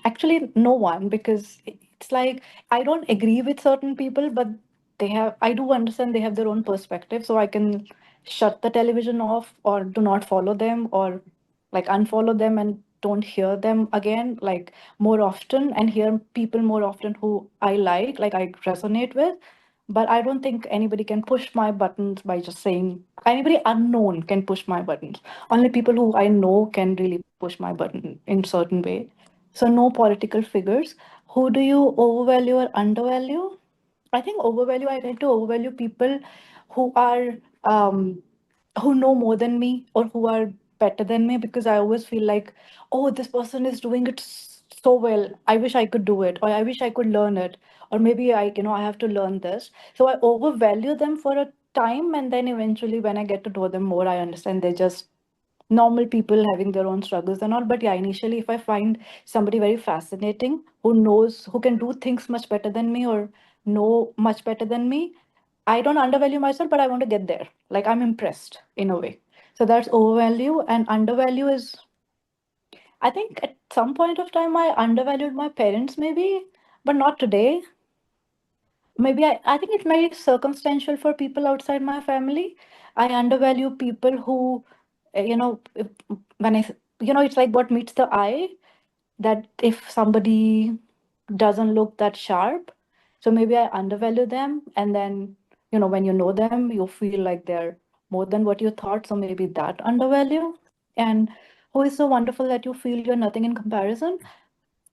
Actually, no one, because it's like I don't agree with certain people, but I do understand they have their own perspective, so I can shut the television off or do not follow them or like unfollow them and don't hear them again, like more often, and hear people more often who like I resonate with. But I don't think anybody can push my buttons by just saying, anybody unknown can push my buttons. Only people who I know can really push my button in certain way. So no political figures. Who do you overvalue or undervalue? I think overvalue, I tend to overvalue people who are who know more than me or who are better than me, because I always feel like, oh, this person is doing it so well. I wish I could do it, or I wish I could learn it, or maybe I have to learn this. So I overvalue them for a time, and then eventually when I get to know them more, I understand they're just normal people having their own struggles and all. But yeah, initially, if I find somebody very fascinating who knows, who can do things much better than me or know much better than me, I don't undervalue myself, but I want to get there. Like I'm impressed in a way. So that's overvalue. And undervalue is, I think at some point of time I undervalued my parents maybe, but not today. Maybe I think it's very circumstantial for people outside my family. I undervalue people who, when it's like what meets the eye, that if somebody doesn't look that sharp, so maybe I undervalue them. And then, when you know them, you feel like they're more than what you thought. So maybe that undervalue. And who is so wonderful that you feel you're nothing in comparison?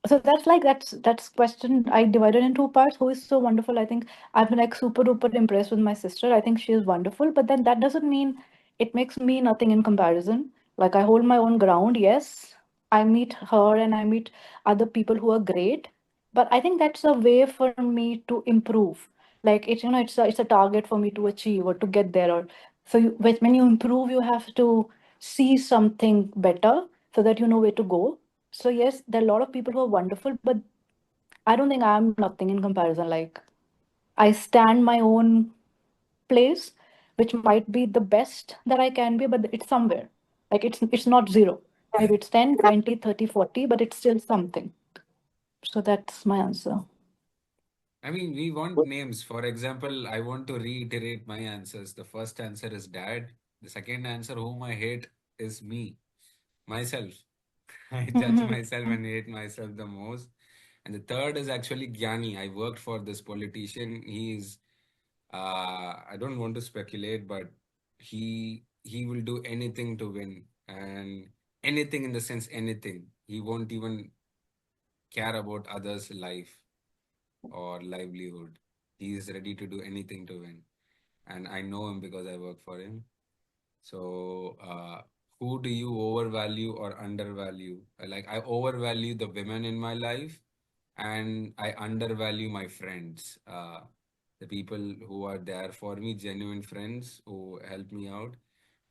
So that's question I divided in two parts. Who is so wonderful? I think I've been like super duper impressed with my sister. I think she is wonderful, but then that doesn't mean it makes me nothing in comparison. Like I hold my own ground. Yes, I meet her and I meet other people who are great, but I think that's a way for me to improve. Like it's a target for me to achieve or to get there. Or so when you improve, you have to see something better so that you know where to go. So yes, there are a lot of people who are wonderful, but I don't think I'm nothing in comparison. Like I stand my own place, which might be the best that I can be, but it's somewhere. Like it's not zero. Maybe it's 10, 20, 30, 40, but it's still something. So that's my answer. I mean, we want names. For example, I want to reiterate my answers. The first answer is dad. The second answer, whom I hate, is me, myself. I judge myself and hate myself the most. And the third is actually Gyani. I worked for this politician. I don't want to speculate, but he will do anything to win, and anything in the sense anything. He won't even care about others' life or livelihood. He is ready to do anything to win. And I know him because I work for him. So, who who do you overvalue or undervalue? Like I overvalue the women in my life, and I undervalue my friends. The people who are there for me, genuine friends who help me out,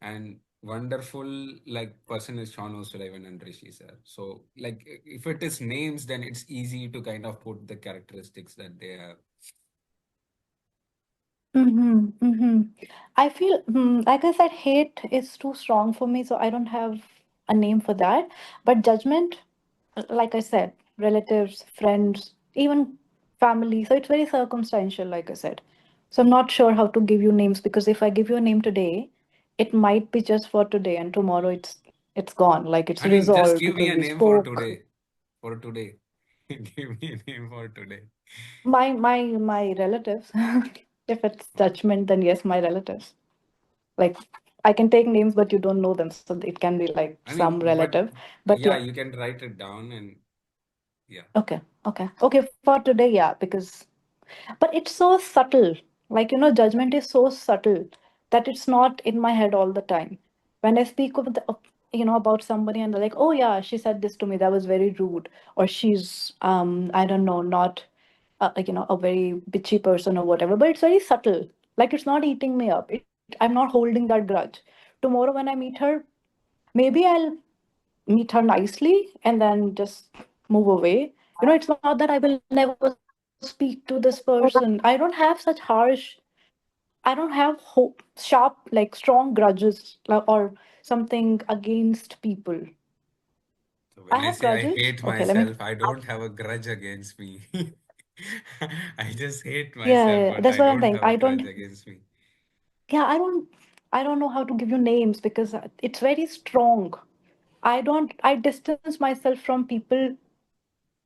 and wonderful like person is Sean O'Sullivan and Rishi sir. So like if it is names, then it's easy to kind of put the characteristics that they have. Mm-hmm, mm-hmm. I feel, like I said, hate is too strong for me, so I don't have a name for that. But judgment, like I said, relatives, friends, even family. So it's very circumstantial, like I said. So I'm not sure how to give you names because if I give you a name today, it might be just for today, and tomorrow it's gone, like it's I mean, just resolved give me because a we name for spoke. today. For today. Give me a name for today. My relatives. If it's judgment, then yes, my relatives. Like I can take names, but you don't know them, so it can be like I some mean, but relative. But yeah, yeah, you can write it down and yeah. okay, for today, yeah, because but it's so subtle. Like judgment is so subtle that it's not in my head all the time. When I speak of about somebody and they're like, oh yeah, she said this to me, that was very rude, or she's I don't know, not a very bitchy person or whatever. But it's very subtle. Like it's not eating me up. I'm not holding that grudge. Tomorrow when I meet her, maybe I'll meet her nicely and then just move away. It's not that I will never speak to this person. I don't have such harsh, I don't have sharp, like strong grudges or something against people. So I when I have say I grudges. hate Okay, let me. myself, I don't have a grudge against me. I just hate Yeah, myself, yeah, but that's I what I'm don't saying. have a grudge against me. Yeah, I don't know how to give you names because it's very strong. I distance myself from people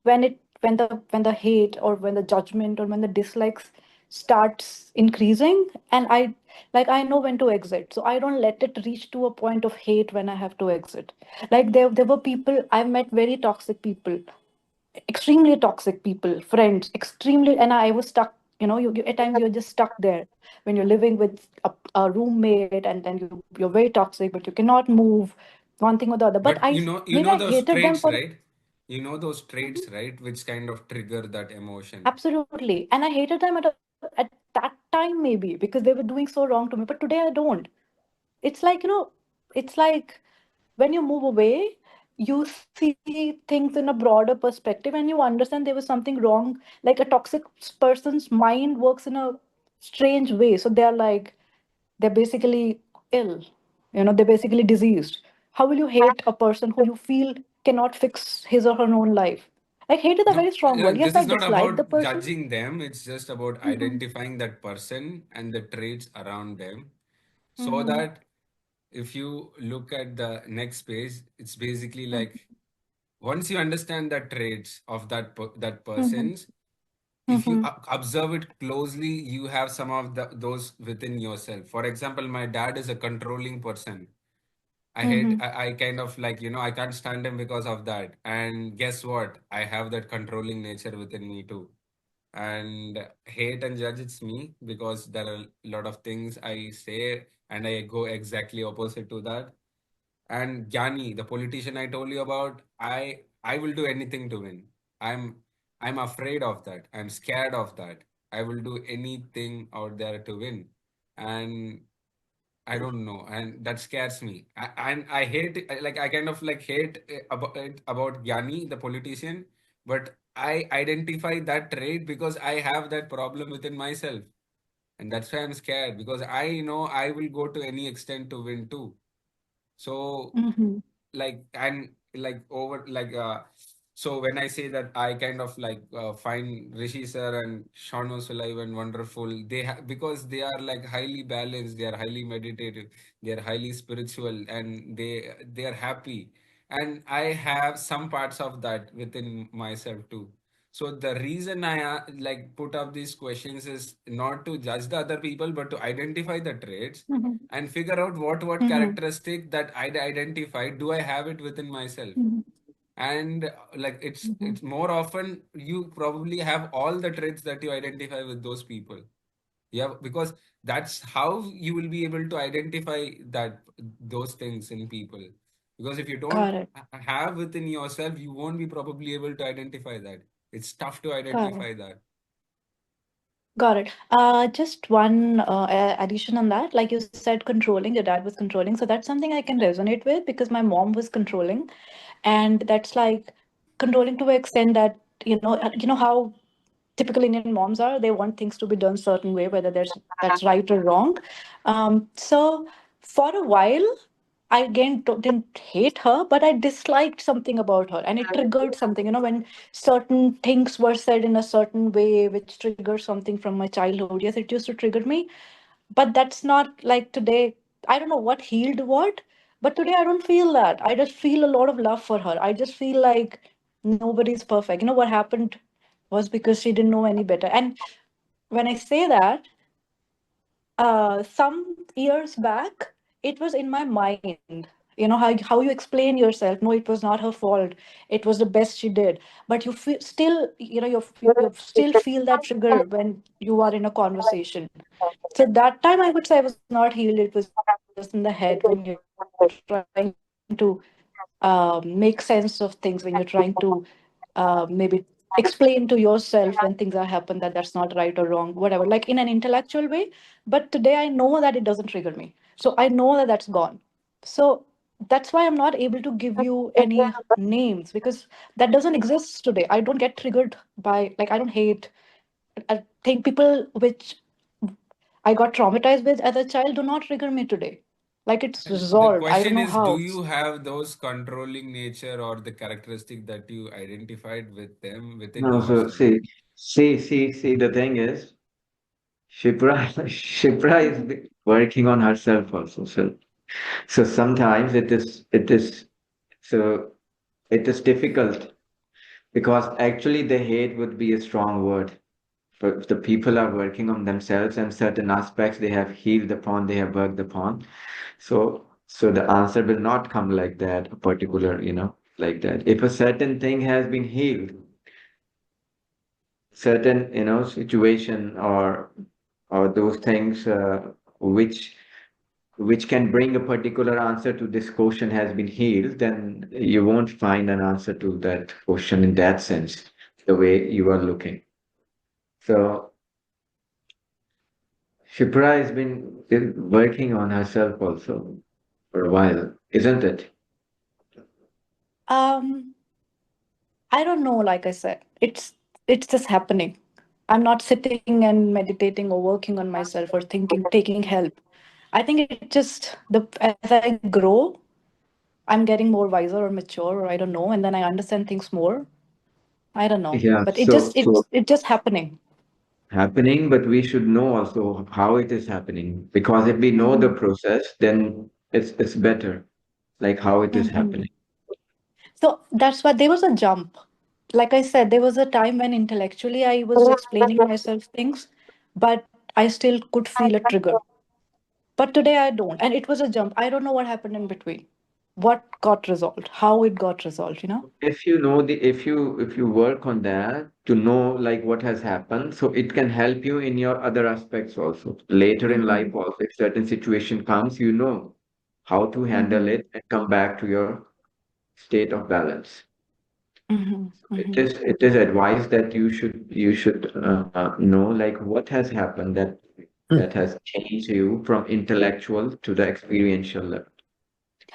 when the hate or when the judgment or when the dislikes starts increasing, and I know when to exit, so I don't let it reach to a point of hate when I have to exit. Like there were people I've met, very toxic people, extremely toxic people, friends, extremely, and I was stuck. At times you're just stuck there when you're living with a roommate, and then you're very toxic, but you cannot move one thing or the other. But But I you maybe know I those hated them traits, for. right? You know those traits, right? Which kind of trigger that emotion. Absolutely. And I hated them at that time, maybe because they were doing so wrong to me. But today I don't. It's like, it's like when you move away, you see things in a broader perspective and you understand there was something wrong. Like a toxic person's mind works in a strange way. So they're basically ill, they're basically diseased. How will you hate a person who you feel cannot fix his or her own life? Like hate is a No, very strong word. Yes, this I is not dislike the about person. judging them. It's just about Mm-hmm. identifying that person and the traits around them. So Mm-hmm. that if you look at the next page, it's basically like once you understand the traits of that Mm-hmm. person's, if you Mm-hmm. observe it closely, you have some of those within yourself. For example, my dad is a controlling person. Mm-hmm. I kind of like, I can't stand him because of that. And guess what? I have that controlling nature within me too. And hate and judge, it's me because there are a lot of things I say and I go exactly opposite to that. And Gyani, the politician I told you about, I will do anything to win. I'm I'm afraid of that. I'm scared of that. I will do anything out there to win. And I don't know, and that scares me. And I hate it, like I kind of like hate about Gyani, the politician, but I identify that trait because I have that problem within myself, and that's why I'm scared because I know I will go to any extent to win too. So Mm-hmm. like and like over like so when I say that I kind of like find Rishi sir and Sean O'Sullivan wonderful, because they are like highly balanced, they are highly meditative, they are highly spiritual, and they are happy, and I have some parts of that within myself too. So the reason I like put up these questions is not to judge the other people, but to identify the traits Mm-hmm. and figure out what Mm-hmm. characteristic that I identified do I have it within myself. Mm-hmm. And like Mm-hmm. it's more often you probably have all the traits that you identify with those people. Yeah, because that's how you will be able to identify that those things in people. Because if you don't Got it. have within yourself, you won't be probably able to identify that. It's tough to Got it. identify that. Got it. Just one addition on that. Like you said, controlling, your dad was controlling. So that's something I can resonate with because my mom was controlling. And that's like controlling to an extent that, you know how typical Indian moms are. They want things to be done certain way, whether that's right or wrong. So for a while, I again didn't hate her, but I disliked something about her, and it triggered something. When certain things were said in a certain way, which triggered something from my childhood. Yes, it used to trigger me, but that's not like today. I don't know what healed what, but today I don't feel that. I just feel a lot of love for her. I just feel like nobody's perfect. What happened was because she didn't know any better. And when I say that, some years back, it was in my mind. How you explain yourself. No, it was not her fault. It was the best she did. But you feel still, you still feel that trigger when you are in a conversation. So that time I would say I was not healed. It was just in the head when you're trying to make sense of things, when you're trying to maybe explain to yourself when things are happen that that's not right or wrong, whatever, like in an intellectual way. But today I know that it doesn't trigger me. So I know that that's gone. So that's why I'm not able to give you any names, because that doesn't exist today. I don't get triggered by, like, I don't hate. I think people which I got traumatized with as a child do not trigger me today. Like, it's And the resolved. I don't question know is, do how. you have those controlling nature or the characteristic that you identified with them within No, so yourself? see, the thing is, Shipra, Shipra is working on herself also. So sometimes so it is difficult because actually the hate would be a strong word. But the people are working on themselves and certain aspects they have healed upon, they have worked upon. So the answer will not come like that, a particular, like that. If a certain thing has been healed, certain, situation or those things which can bring a particular answer to this question has been healed, then you won't find an answer to that question in that sense, the way you are looking. So Shipra has been working on herself also for a while, isn't it? Um, I don't know, like I said. It's just happening. I'm not sitting and meditating or working on myself or thinking, taking help. I think it just the as I grow, I'm getting more wiser or mature, or I don't know, and then I understand things more. I don't know. Yeah, But it's just happening. happening, but we should know also how it is happening. Because if we know the Mhm. process, then it's better, like how it is Mhm. happening. So that's why there was a jump. Like I said, there was a time when intellectually I was explaining myself things, but I still could feel a trigger. But today I don't. And it was a jump. I don't know what happened in between. What got resolved, how it got resolved. If you know if you work on that to know like what has happened, so it can help you in your other aspects also. Later in Mm-hmm. life also, if certain situation comes, you know how to handle Mm-hmm. it and come back to your state of balance. Mm-hmm. It Mm-hmm. is it is advised that you should know like what has happened that has changed you from intellectual to the experiential level.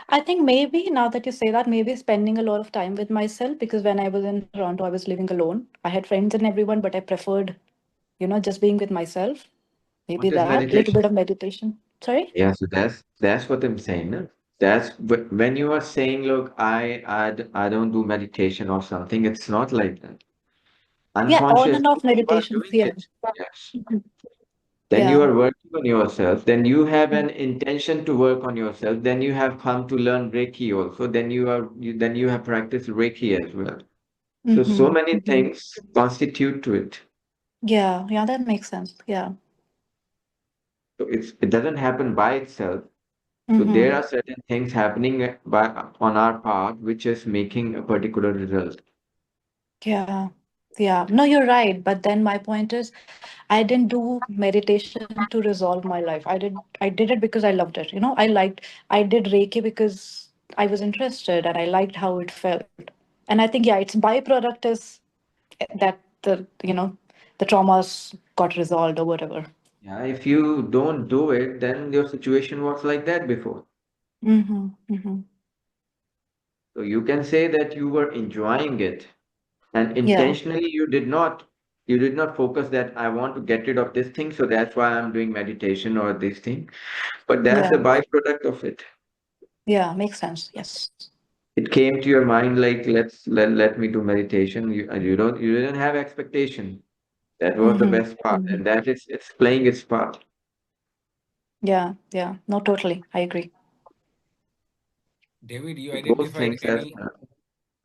I think maybe now that you say that, maybe spending a lot of time with myself, because when I was in Toronto, I was living alone. I had friends and everyone, but I preferred, just being with myself. Maybe What is that little meditation? bit of meditation. Sorry? Yeah, so that's what I'm saying. No? When you are saying, look, I don't do meditation or something. It's not like that. Yeah, on Unconsciously, and off you are meditations. doing Yeah. it. Yes. Mhm. Then you Yeah. are working on yourself. Then you have an intention to work on yourself. Then you have come to learn Reiki also. Then you have practiced Reiki as well. So Mm-hmm. many Mm-hmm. things constitute to it. Yeah. Yeah, that makes sense. Yeah. So it doesn't happen by itself. So there Mm-hmm. are certain things happening on our part which is making a particular result. Yeah. Yeah, no, you're right. But then my point is, I didn't do meditation to resolve my life. I did it because I loved it. I did Reiki because I was interested and I liked how it felt. And I think, yeah, its byproduct is that the traumas got resolved or whatever. Yeah, if you don't do it, then your situation was like that before. Mm-hmm. Mm-hmm. So you can say that you were enjoying it and Yeah. intentionally you did not focus that I want to get rid of this thing, so that's why I'm doing meditation or this thing. But that's a Yeah. byproduct of it. Yeah. Makes sense. Yes. It came to your mind like let me do meditation. You didn't have expectation. That was the Mm-hmm. best part, Mm-hmm. and that is it's playing its part. Yeah. Yeah. No, totally. I agree. David, you So those identified things as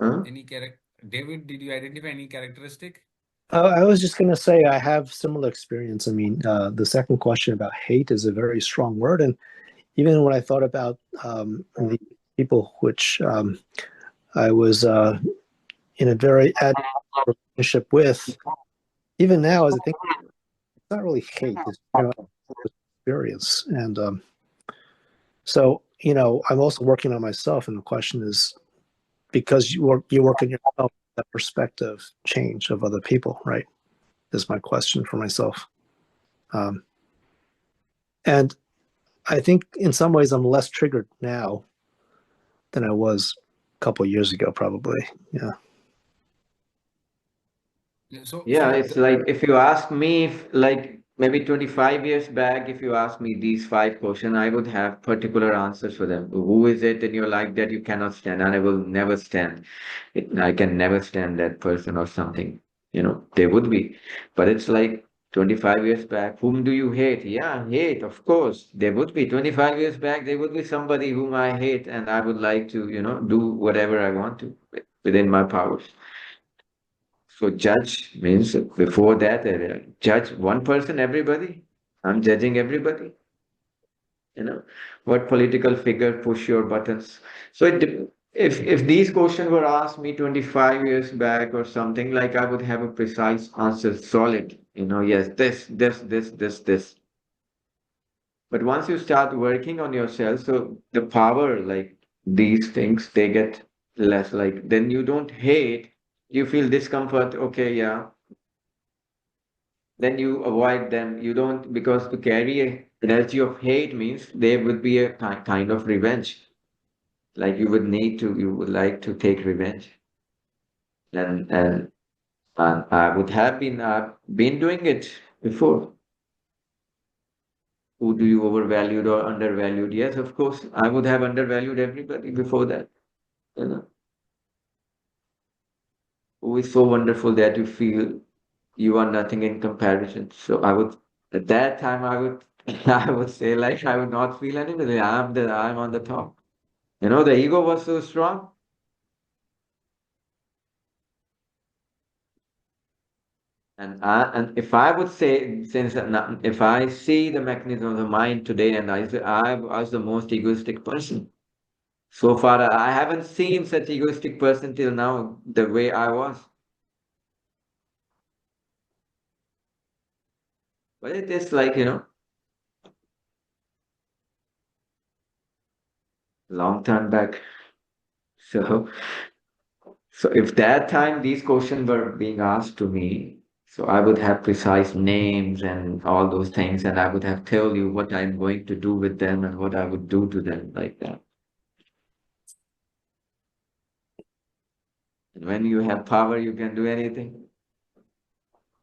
huh? any character? David, did you identify any characteristic? I was just going to say I have similar experience. I mean, the second question about hate is a very strong word, and even when I thought about the people which I was in a very ad relationship with, even now, as I think, it's not really hate; it's experience. And so, I'm also working on myself, and the question is because you work on yourself, that perspective change of other people, right? Is my question for myself. Um, and I think in some ways I'm less triggered now than I was a couple of years ago, probably. Yeah. So, Yeah, it's like if you ask me, if, like maybe 25 years back, if you ask me these five questions, I would have particular answers for them. Who is it in your life that you cannot stand? And I will never stand. I can never stand that person or something. They would be. But it's like 25 years back, whom do you hate? Yeah, hate, of course. There would be. 25 years back, there would be somebody whom I hate, and I would like to, do whatever I want to within my powers. So judge means before that, judge one person, everybody. I'm judging everybody. What political figure push your buttons. So if these questions were asked me 25 years back or something, like I would have a precise answer, solid. Yes, this. But once you start working on yourself, so the power, like these things, they get less. Like then you don't hate, you feel discomfort. Okay, yeah, then you avoid them. You don't, because to carry a energy of hate means there would be a kind of revenge. Like you would like to take revenge. And I would have been doing it before. Who do you overvalued or undervalued? Yes, of course, I would have undervalued everybody before that. You know, who is so wonderful that you feel you are nothing in comparison. So at that time, I would say like I would not feel anything. I'm on the top. The ego was so strong. And if I would say, if I see the mechanism of the mind today, and I say I was the most egoistic person. So far, I haven't seen such egoistic person till now, the way I was. But it is like, long time back. So, so if that time these questions were being asked to me, so I would have precise names and all those things, and I would have told you what I'm going to do with them and what I would do to them like that. And when you have power, you can do anything.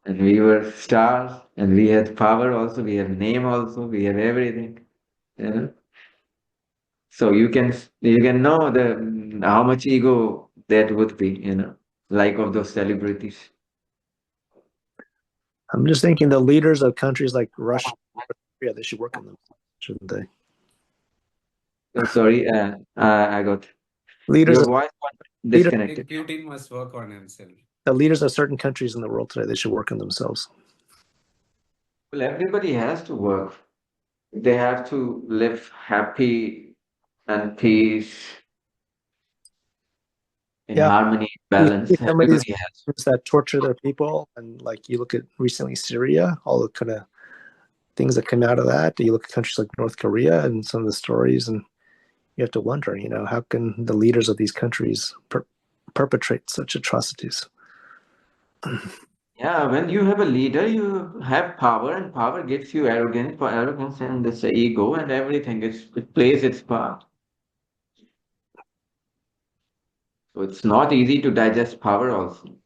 And we were stars, and we had power also, we have name also, we have everything. You know? So you can know the how much ego that would be, like of those celebrities. I'm just thinking the leaders of countries like Russia, yeah, they should work on them, shouldn't they? Sorry, I got Leaders your of voice got leaders, I think disconnected. Putin must work on himself. the leaders of certain countries in the world today, they should work on themselves. Well, everybody has to work. They have to live happy and peace in Yeah. harmony, You balance. see some of these Everybody has. groups that torture their people, and like you look at recently Syria, all the kind of things that come out of that. You look at countries like North Korea and some of the stories, and you have to wonder, how can the leaders of these countries perpetrate such atrocities? Yeah, when you have a leader, you have power, and power gives you arrogance, for arrogance and this ego and everything. It plays its part. So it's not easy to digest power also.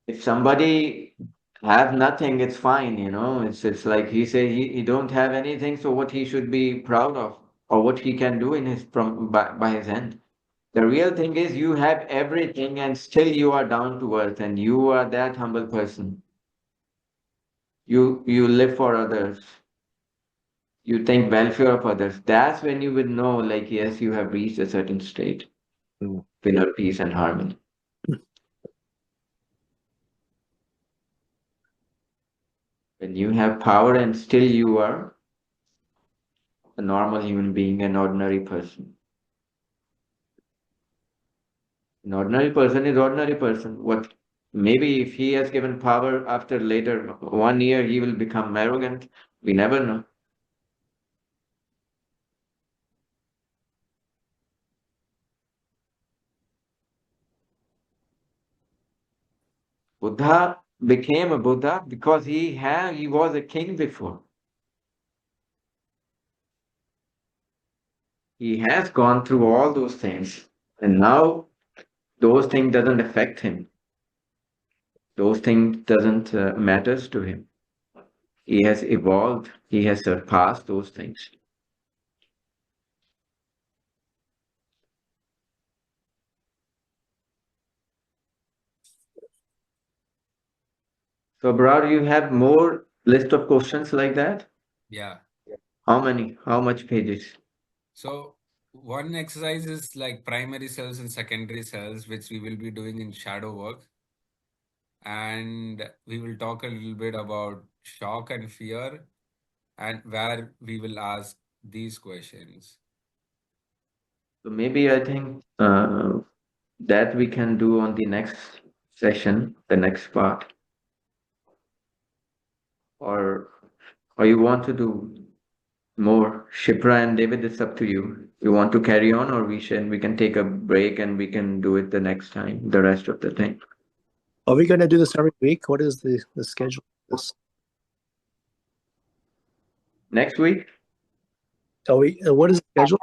If somebody have nothing, it's fine, It's like he say he don't have anything, so what he should be proud of, or what he can do in his by his end. The real thing is you have everything and still you are down to earth and you are that humble person. You live for others. You think welfare of others. That's when you will know, like, yes, you have reached a certain state, Mm. inner peace and harmony. When you have power and still you are a normal human being, an ordinary person. An ordinary person is ordinary person. What maybe if he has given power after later 1 year, he will become arrogant. We never know. Buddha became a Buddha because he was a king before. He has gone through all those things, and now those things doesn't affect him. Those things doesn't matters to him. He has evolved. He has surpassed those things. So, Brad, you have more list of questions like that? Yeah. How many? How much pages? So one exercise is like primary cells and secondary cells, which we will be doing in shadow work. And we will talk a little bit about shock and fear and where we will ask these questions. So maybe I think that we can do on the next session, the next part, or you want to do more? Shipra and David, it's up to you. You want to carry on, or we can take a break and we can do it the next time, the rest of the thing. Are we going to do this every week? What is the schedule of this? Next week? What is the schedule?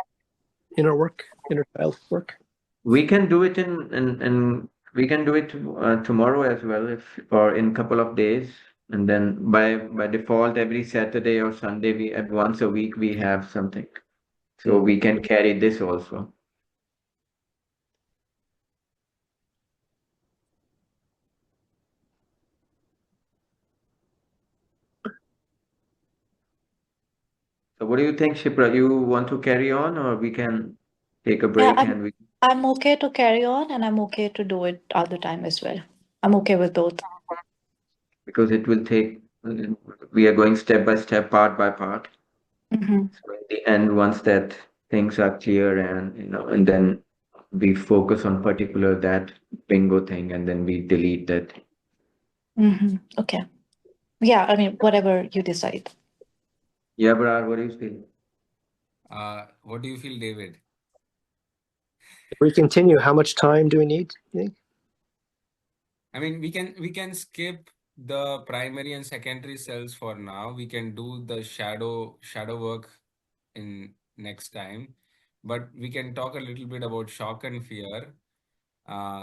Inner child work? We can do it in we can do it tomorrow as well, if or in couple of days, and then by default every Saturday or Sunday we at once a week we have something, so we can carry this also. So what do you think, Shipra? You want to carry on, or we can take a Yeah, break and we I'm okay to carry on and I'm okay to do it other time as well. I'm okay with both. because it will take we are going step by step, part by part. Mm-hmm. So in the end, once that things are clear and and then we focus on particular that bingo thing and then we delete that. Mm-hmm. Okay. Yeah, I mean, whatever you decide. Yeah, Brar, what do you feel? What do you feel, David? If we continue, how much time do we need? You think? I mean, we can skip the primary and secondary cells for now. We can do the shadow work in next time, but we can talk a little bit about shock and fear,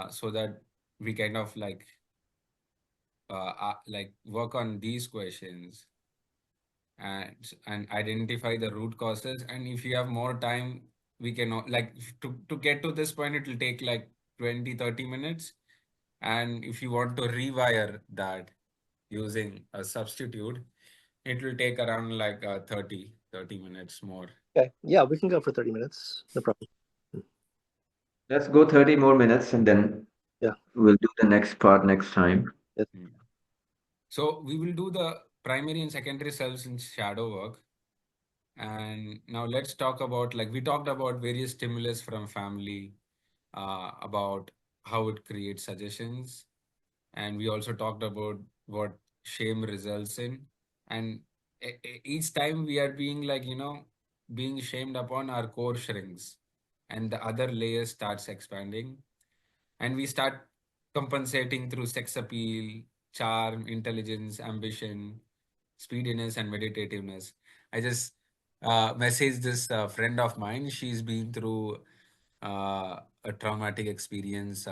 so that we kind of like work on these questions and identify the root causes. And if you have more time, we can to get to this point, it will take like 20-30 minutes. And if you want to rewire that using a substitute, it will take around like 30 minutes more. Okay. Yeah, we can go for 30 minutes. No problem. Let's go 30 more minutes and then Yeah. we'll do the next part next time. Yes. So we will do the primary and secondary cells in shadow work. And now let's talk about, like, we talked about various stimulus from family, about how it creates suggestions, and we also talked about what shame results in. And each time we are being like, being shamed upon, our core shrinks and the other layer starts expanding, and we start compensating through sex appeal, charm, intelligence, ambition, speediness, and meditativeness. I just messaged this friend of mine. She's been through a traumatic experience.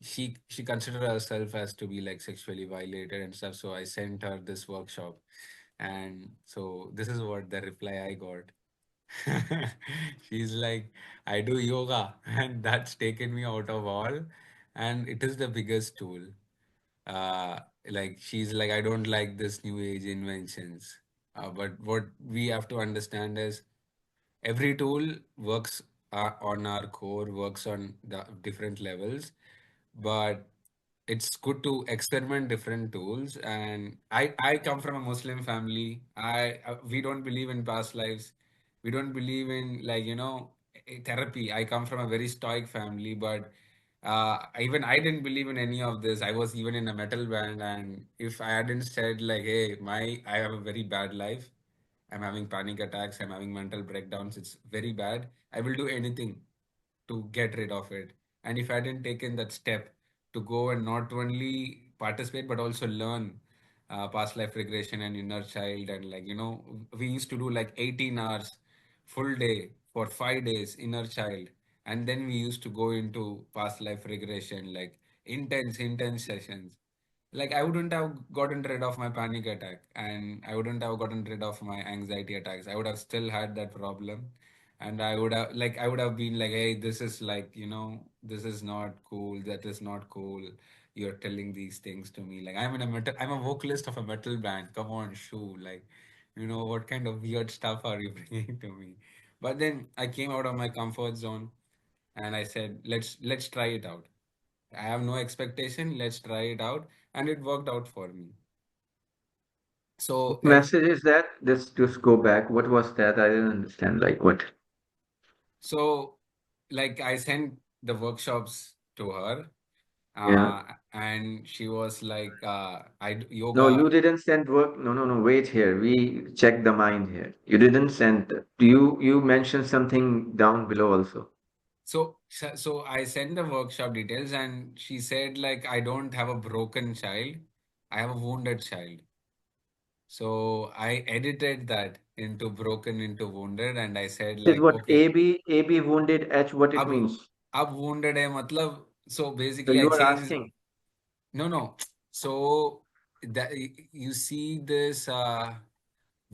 She considered herself as to be like sexually violated and stuff. So I sent her this workshop, and so this is what the reply I got. She's like, I do yoga, and that's taken me out of all, and it is the biggest tool. Uh, like she's like, I don't like this new age inventions. But what we have to understand is every tool works on our core, works on the different levels, but it's good to experiment different tools. And I come from a Muslim family. We don't believe in past lives. We don't believe in like therapy. I come from a very stoic family, but even I didn't believe in any of this. I was even in a metal band, and if I hadn't said like, hey, my I have a very bad life, I'm having panic attacks, I'm having mental breakdowns, it's very bad, I will do anything to get rid of it. And if I hadn't taken that step to go and not only participate but also learn past life regression and inner child, and like we used to do like 18 hours full day for 5 days inner child, and then we used to go into past life regression, like intense sessions. Like I wouldn't have gotten rid of my panic attack, and I wouldn't have gotten rid of my anxiety attacks. I would have still had that problem, and I would have been like, hey, this is like, this is not cool, that is not cool, you're telling these things to me. Like I'm a vocalist of a metal band, come on, shoo, like, what kind of weird stuff are you bringing to me? But then I came out of my comfort zone, and I said, let's try it out. I have no expectation, let's try it out, and it worked out for me. What So message is that? Just go back. What was that? I didn't understand. Like what? so like I sent the workshops to her, Yeah. and she was like, No, you yoga. didn't send work. No, no, no. Wait here. We check the mind here. You didn't send. You mentioned something down below also. So I sent the workshop details, and she said like, I don't have a broken child, I have a wounded child. So I edited that into broken into wounded, and I said Is like, what okay, A B wounded H what it अब means. अब wounded है मतलब, so So basically I you are changed. asking. No. So that you see this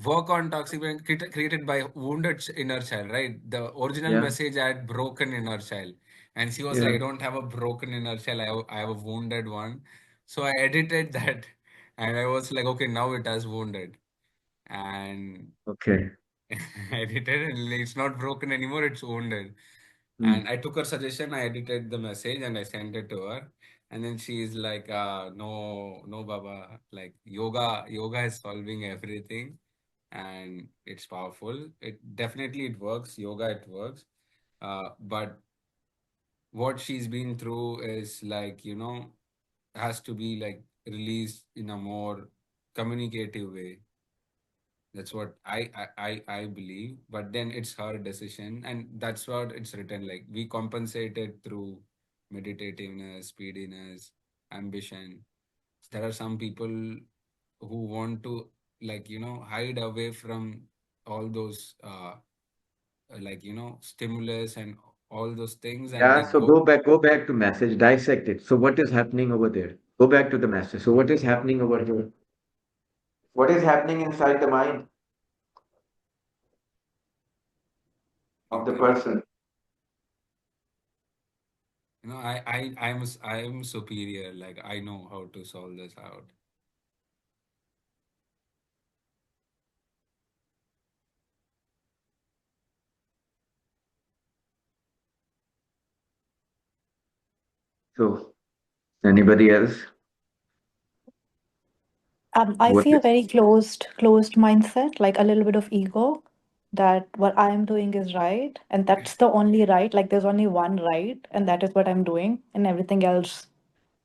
work on toxic being created by wounded inner child, right? The original Yeah. message had broken inner child, and she was like, Yeah. I don't have a broken inner child, I have a wounded one. So I edited that, and I was like, okay, now it has wounded, and Okay. I edited, and it's not broken anymore, it's wounded. Hmm. And I took her suggestion, I edited the message and I sent it to her. And then she's like, no, Baba, like yoga is solving everything, and it's powerful. It works. Yoga, it works. But what she's been through is like, has to be like released in a more communicative way. That's what I believe. But then it's her decision, and that's what it's written. Like we compensated through meditativeness, speediness, ambition. There are some people who want to like hide away from all those like stimulus and all those things, and Yeah. they So go. go back to message. Dissect it. So what is happening over there? Go back to the message. So what is happening over here? What is happening inside the mind of the Okay. person? I'm superior. Like I know how to solve this out. So anybody else? I What see a is very closed mindset, like a little bit of ego. that what I am doing is right, and that's the only right. Like there's only one right, and that is what I'm doing, and everything else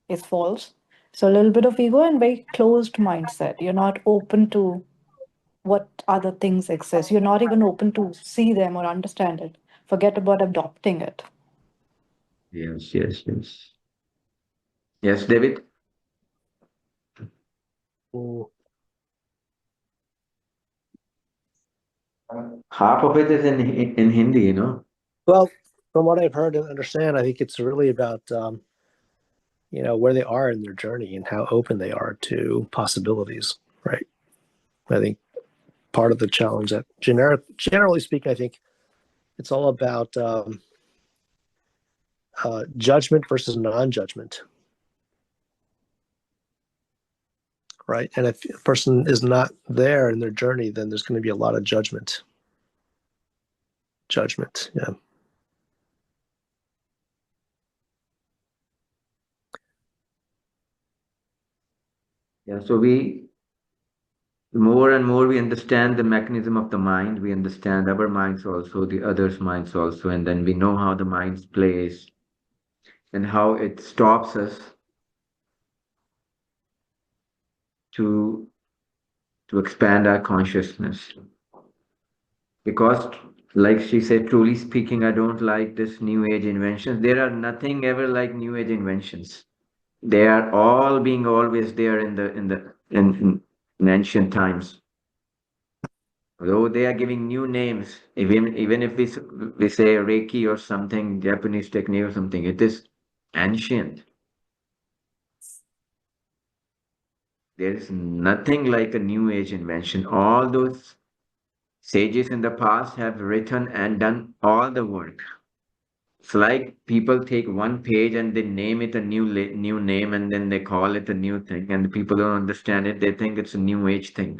is false. So a little bit of ego and very closed mindset. You're not open to what other things exist. You're not even open to see them or understand it. Forget about adopting it. Yes, yes, yes. Yes, David. Mm. Half of it is in Hindi, you know. Well, from what I've heard and understand, I think it's really about where they are in their journey and how open they are to possibilities. Right. I think part of the challenge that generally speaking, I think it's all about judgment versus non-judgment. Right. And if a person is not there in their journey, then there's going to be a lot of judgment. Yeah. Yeah, so the more and more we understand the mechanism of the mind, we understand our minds also, the others' minds also, and then we know how the mind plays and how it stops us to to expand our consciousness. Because, like she said, truly speaking, I don't like this new age inventions. There are nothing ever like new age inventions. They are all being always there in ancient times. Though they are giving new names, even if we say Reiki or something, Japanese technique or something, it is ancient. There is nothing like a new age invention. All those sages in the past have written and done all the work. It's like people take one page and they name it a new name and then they call it a new thing, and the people don't understand it. They think it's a new age thing.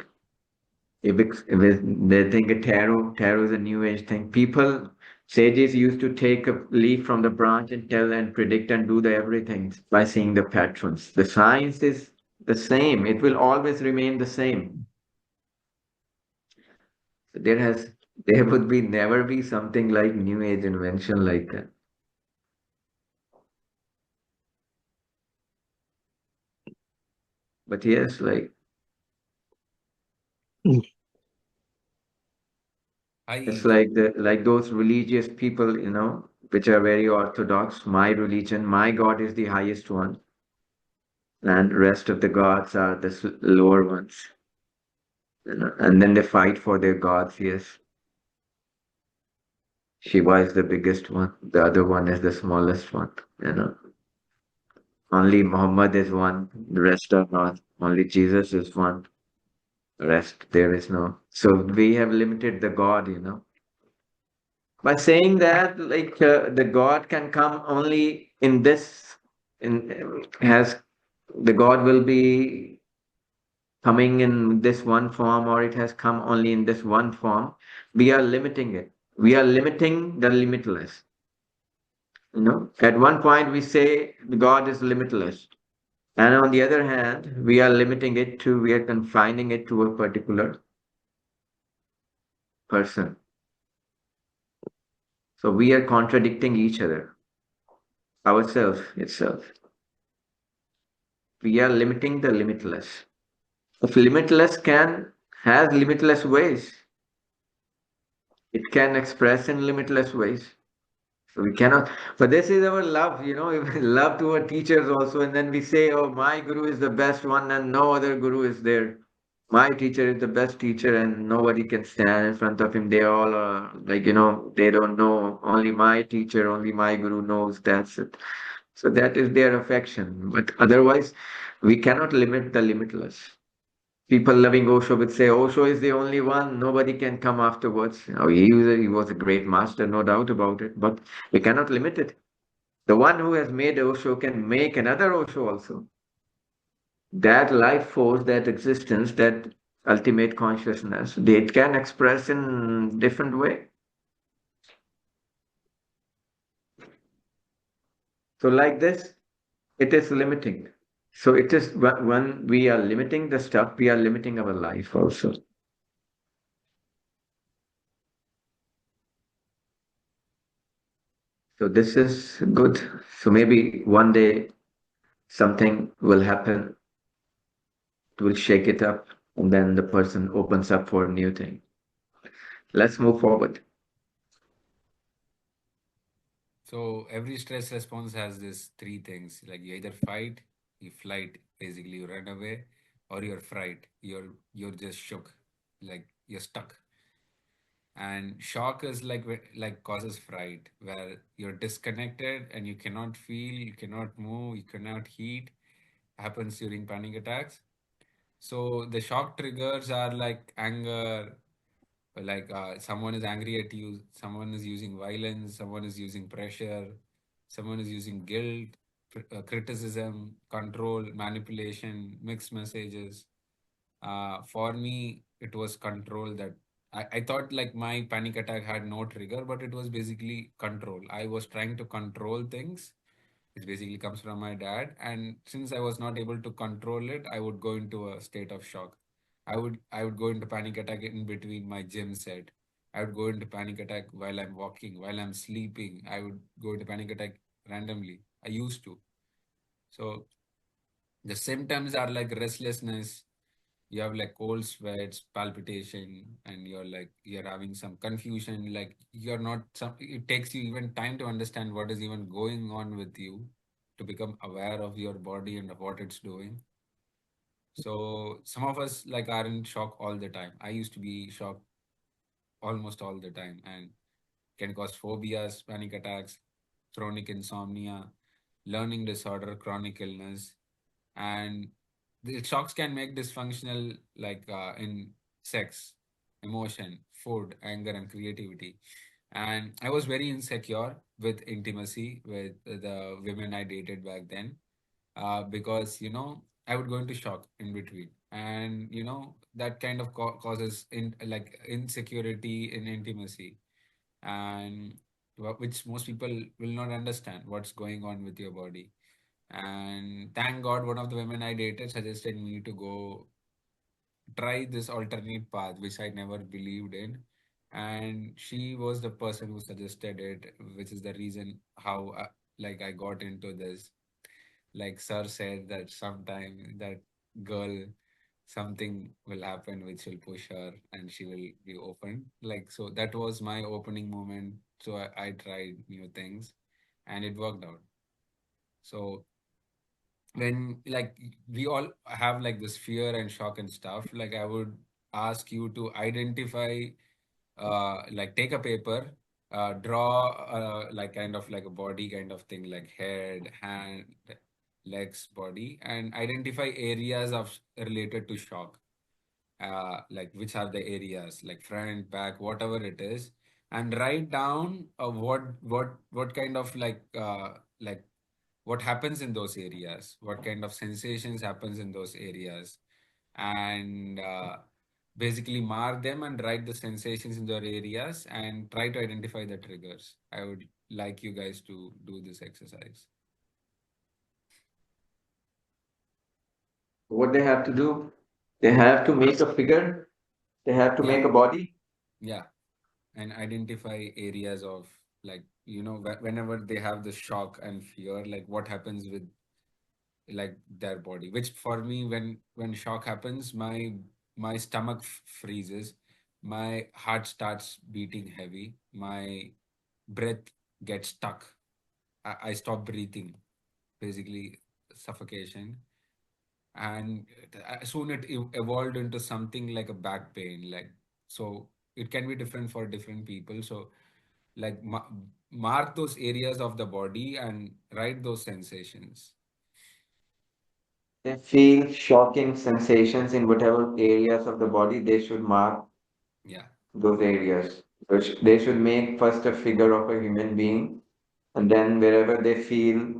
They think a tarot is a new age thing. People, sages used to take a leaf from the branch and tell and predict and do the everything by seeing the patterns. The science is the same. It will always remain the same. There has there would be never be something like new age invention like that. But yes, like it's I like those religious people, which are very orthodox. My religion, my God is the highest one, and rest of the gods are the lower ones. And then they fight for their gods. Yes, Shiva is the biggest one. The other one is the smallest one. You know, only Muhammad is one. The rest are not. Only Jesus is one. The rest there is no. So we have limited the God. By saying that, like the God can come only in this, in has the God will be coming in this one form, or it has come only in this one form. We are limiting it. We are limiting the limitless. At one point we say God is limitless, and on the other hand, we are confining it to a particular person. So we are contradicting each other, ourselves itself. We are limiting the limitless. If limitless has limitless ways, it can express in limitless ways. So we cannot, but this is our love, love to our teachers also. And then we say, oh, my guru is the best one and no other guru is there. My teacher is the best teacher and nobody can stand in front of him. They all are like, they don't know. Only my teacher, only my guru knows. That's it. So that is their affection. But otherwise, we cannot limit the limitless. People loving Osho would say Osho is the only one. Nobody can come afterwards. He was a great master, no doubt about it. But we cannot limit it. The one who has made Osho can make another Osho also. That life force, that existence, that ultimate consciousness, it can express in different way. So like this, it is limiting. So it is when we are limiting the stuff, we are limiting our life also. So this is good. So maybe one day something will happen, it will shake it up, and then the person opens up for a new thing. Let's move forward. So every stress response has this three things, like you either fight, you flight, basically you run away, or you're fright. You're just shook, like you're stuck. And shock is like like causes fright, where you're disconnected and you cannot feel, you cannot move, you cannot heat. Happens during panic attacks. So the shock triggers are like anger, like someone is angry at you, someone is using violence, someone is using pressure, someone is using guilt, criticism, control, manipulation, mixed messages. For me, it was control that I thought like my panic attack had no trigger, but it was basically control. I was trying to control things. It basically comes from my dad. And since I was not able to control it, I would go into a state of shock. I would go into panic attack in between my gym set. I would go into panic attack while I'm walking, while I'm sleeping. I would go into panic attack randomly. I used to. So the symptoms are like restlessness, you have like cold sweats, palpitation, and you're having some confusion, like you're not some, it takes you even time to understand what is even going on with you, to become aware of your body and of what it's doing. So some of us like are in shock all the time. I used to be shocked almost all the time, and can cause phobias, panic attacks, chronic insomnia, learning disorder, chronic illness. And the shocks can make dysfunctional, like in sex, emotion, food, anger, and creativity. And I was very insecure with intimacy with the women I dated back then, because I would go into shock in between, and that kind of causes in like insecurity in intimacy, and which most people will not understand what's going on with your body. And thank God, one of the women I dated suggested me to go try this alternate path, which I never believed in. And she was the person who suggested it, which is the reason how like I got into this. Like Sir said that sometime that girl, something will happen which will push her and she will be open. Like, so that was my opening moment. So I tried new things and it worked out. So when like we all have like this fear and shock and stuff, like I would ask you to identify, like take a paper, draw like kind of like a body kind of thing, like head, hand, legs, body, and identify areas of related to shock, like which are the areas, like front, back, whatever it is, and write down what kind of like what happens in those areas, what kind of sensations happens in those areas, and basically mark them and write the sensations in their areas and try to identify the triggers. I would like you guys to do this exercise. What they have to do, they have to make a figure, they have to Yeah, make a body. yeah, and identify areas of, like, whenever they have the shock and fear, like what happens with like their body. Which for me, when shock happens, my stomach freezes, my heart starts beating heavy, my breath gets stuck, I stop breathing, basically suffocation. And soon it evolved into something like a back pain, like, so it can be different for different people. So like mark those areas of the body and write those sensations. They feel shocking sensations in whatever areas of the body, they should mark Yeah, those areas. They should make first a figure of a human being, and then wherever they feel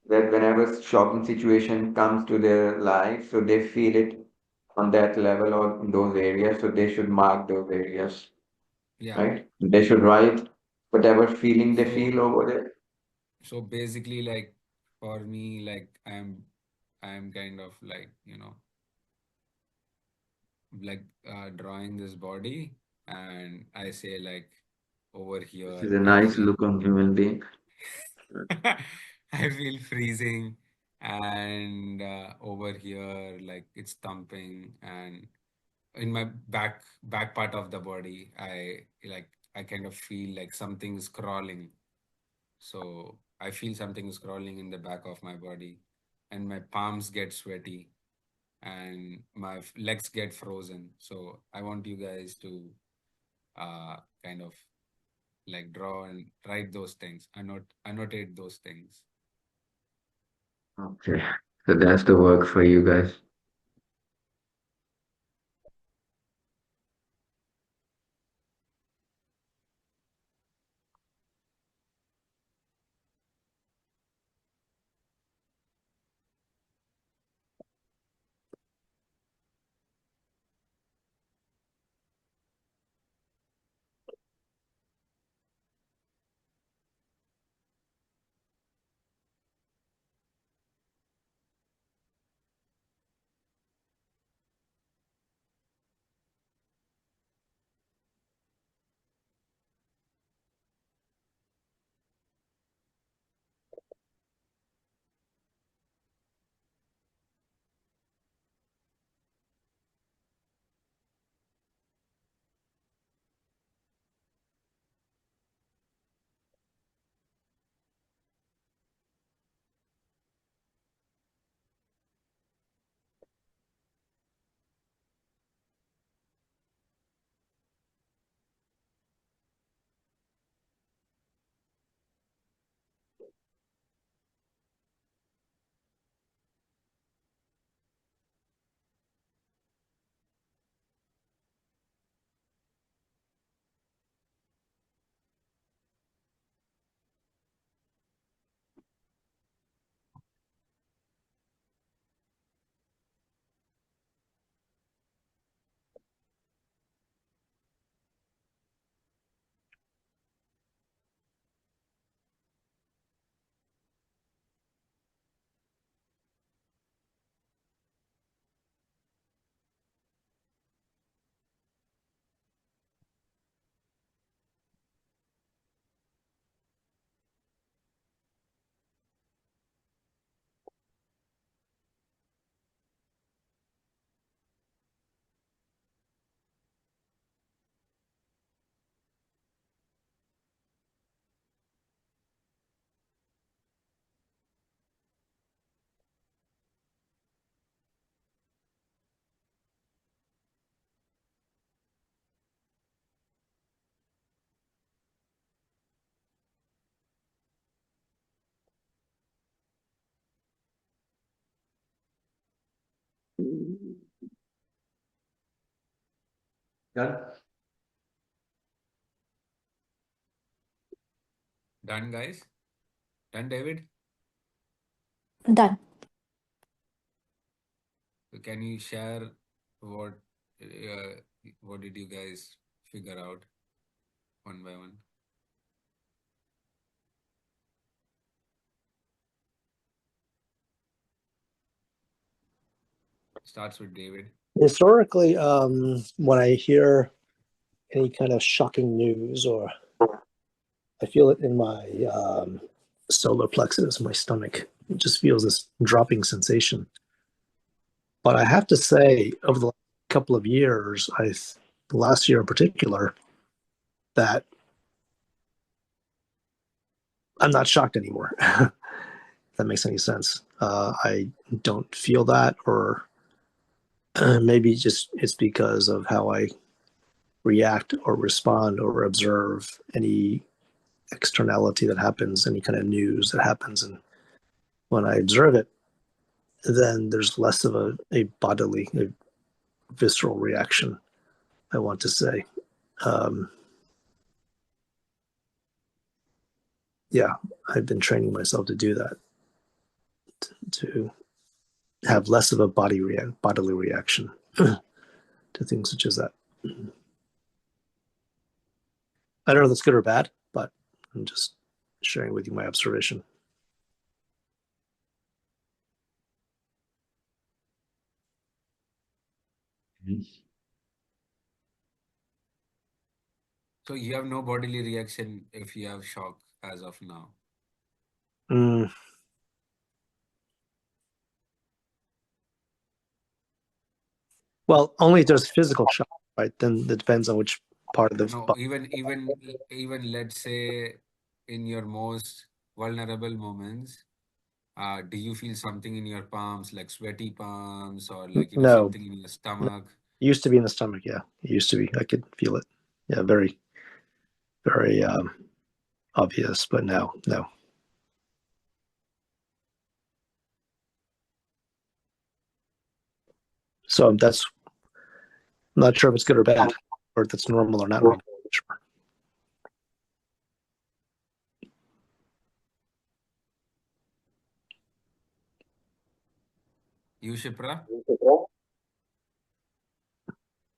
that whenever shocking situation comes to their life, so they feel it on that level or in those areas, so they should mark those areas, yeah. right? They should write whatever feeling they So feel over there. basically, like, for me, like, I'm kind of like, like drawing this body, and I say like over This here. is a nice look on human being. I feel freezing, and over here, like it's thumping, and in my back part of the body, I kind of feel like something's crawling. So I feel something is crawling in the back of my body, and my palms get sweaty, and my legs get frozen. So I want you guys to kind of like draw and write those things, annotate those things. Okay. So that's the work for you guys. Done? Done, guys? Done, David? Done. So can you share what uh, what did you guys figure out one by one? Starts with David. Historically, when I hear any kind of shocking news, or I feel it in my solar plexus, my stomach, it just feels this dropping sensation. But I have to say, over the last couple of years, last year in particular, that I'm not shocked anymore. If that makes any sense. I don't feel that, or maybe just it's because of how I react or respond or observe any externality that happens, any kind of news that happens. And when I observe it, then there's less of a bodily, a visceral reaction, I want to say. Um, yeah, I've been training myself to do that, to have less of a bodily reaction to things such as that. I don't know if that's good or bad, but I'm just sharing with you my observation. So you have no bodily reaction if you have shock as of now. Mm, well, only if there's physical shock, right? Then it depends on which part of the No, body. even let's say in your most vulnerable moments, do you feel something in your palms, like sweaty palms, or like No, something in your no. stomach? It used to be in the stomach. Yeah, it used to be. I could feel it. Yeah, very, very obvious. But now, no. So that's I'm not sure if it's good or bad, or if it's normal or not normal. Sure. You, Shipra?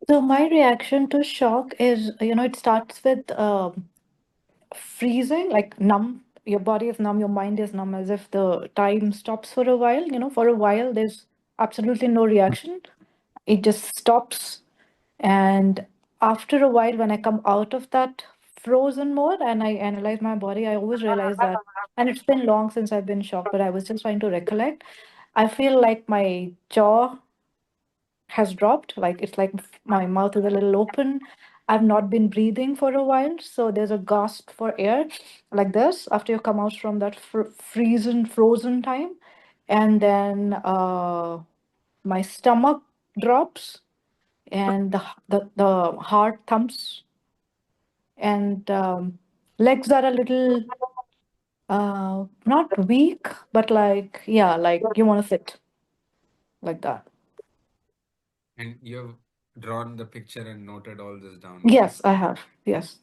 So my reaction to shock is, it starts with freezing, like numb. Your body is numb, your mind is numb, as if the time stops for a while. For a while, there's absolutely no reaction. It just stops. And after a while, when I come out of that frozen mode and I analyze my body, I always realize that, and it's been long since I've been shocked, but I was just trying to recollect. I feel like my jaw has dropped. Like it's like my mouth is a little open. I've not been breathing for a while, so there's a gasp for air, like this after you come out from that frozen time, and then my stomach drops, and the heart thumps, and legs are a little not weak, but like yeah, like you want to sit like that. And you've drawn the picture and noted all this down, right? Yes, I have. Yes.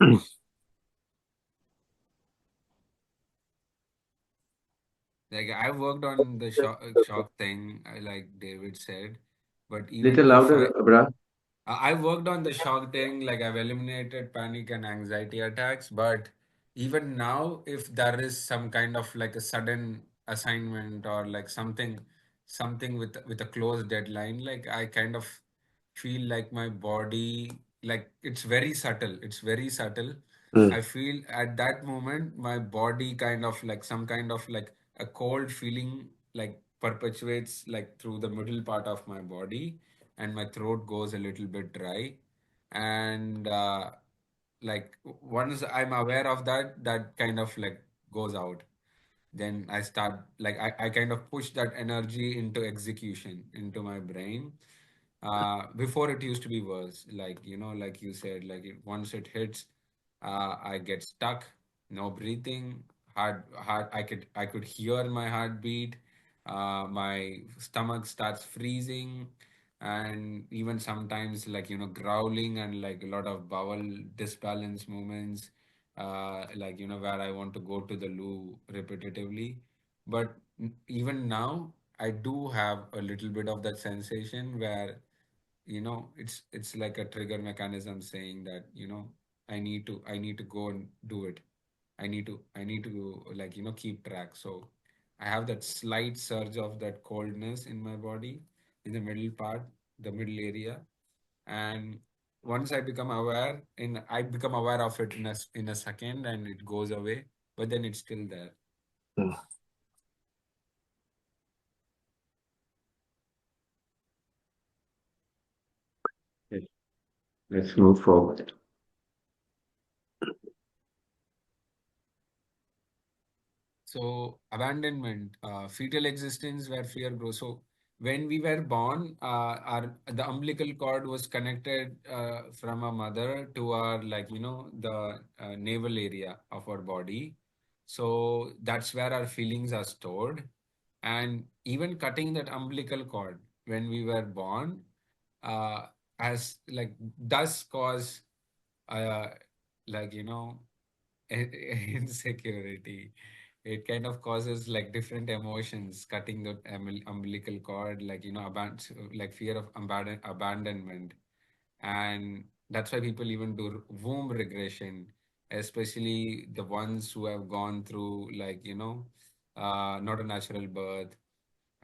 Like I've worked on the shock thing, like David said, but even Little if I louder, Abra. I've worked on the shock thing, like I've eliminated panic and anxiety attacks, but even now, if there is some kind of like a sudden assignment or like something with a close deadline, like I kind of feel like my body, like it's very subtle. It's very subtle. Mm, I feel at that moment, my body kind of like some kind of like a cold feeling like perpetuates like through the middle part of my body, and my throat goes a little bit dry, and like once I'm aware of that, that kind of like goes out. Then I start like I kind of push that energy into execution into my brain. Before it used to be worse, like like you said, like once it hits, I get stuck, no breathing, heart I could hear my heartbeat, my stomach starts freezing, and even sometimes like growling and like a lot of bowel disbalance movements, like where I want to go to the loo repetitively. But even now I do have a little bit of that sensation where it's like a trigger mechanism saying that I need to go and do it. I need to like keep track. So I have that slight surge of that coldness in my body in the middle part, the middle area. And once I become aware of it in a second, and it goes away, but then it's still there. mm. Yes. Let's move forward. So abandonment, fetal existence where fear grows. So when we were born, our the umbilical cord was connected from our mother to our like the navel area of our body. So that's where our feelings are stored. And even cutting that umbilical cord when we were born, uh, has like does cause uh, like insecurity. It kind of causes like different emotions, cutting the umbilical cord, like like fear of abandonment. And that's why people even do womb regression, especially the ones who have gone through like not a natural birth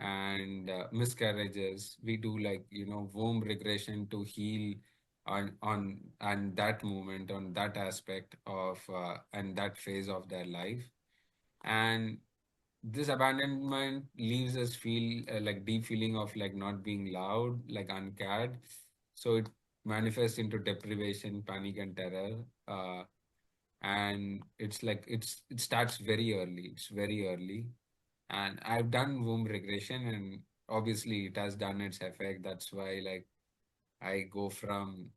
and miscarriages. We do like womb regression to heal on and that moment, on that aspect of and that phase of their life. And this abandonment leaves us feel like deep feeling of like not being loved, like uncared. So it manifests into deprivation, panic, and terror. And it's like it starts very early. It's very early. And I've done womb regression, and obviously it has done its effect. That's why like I go from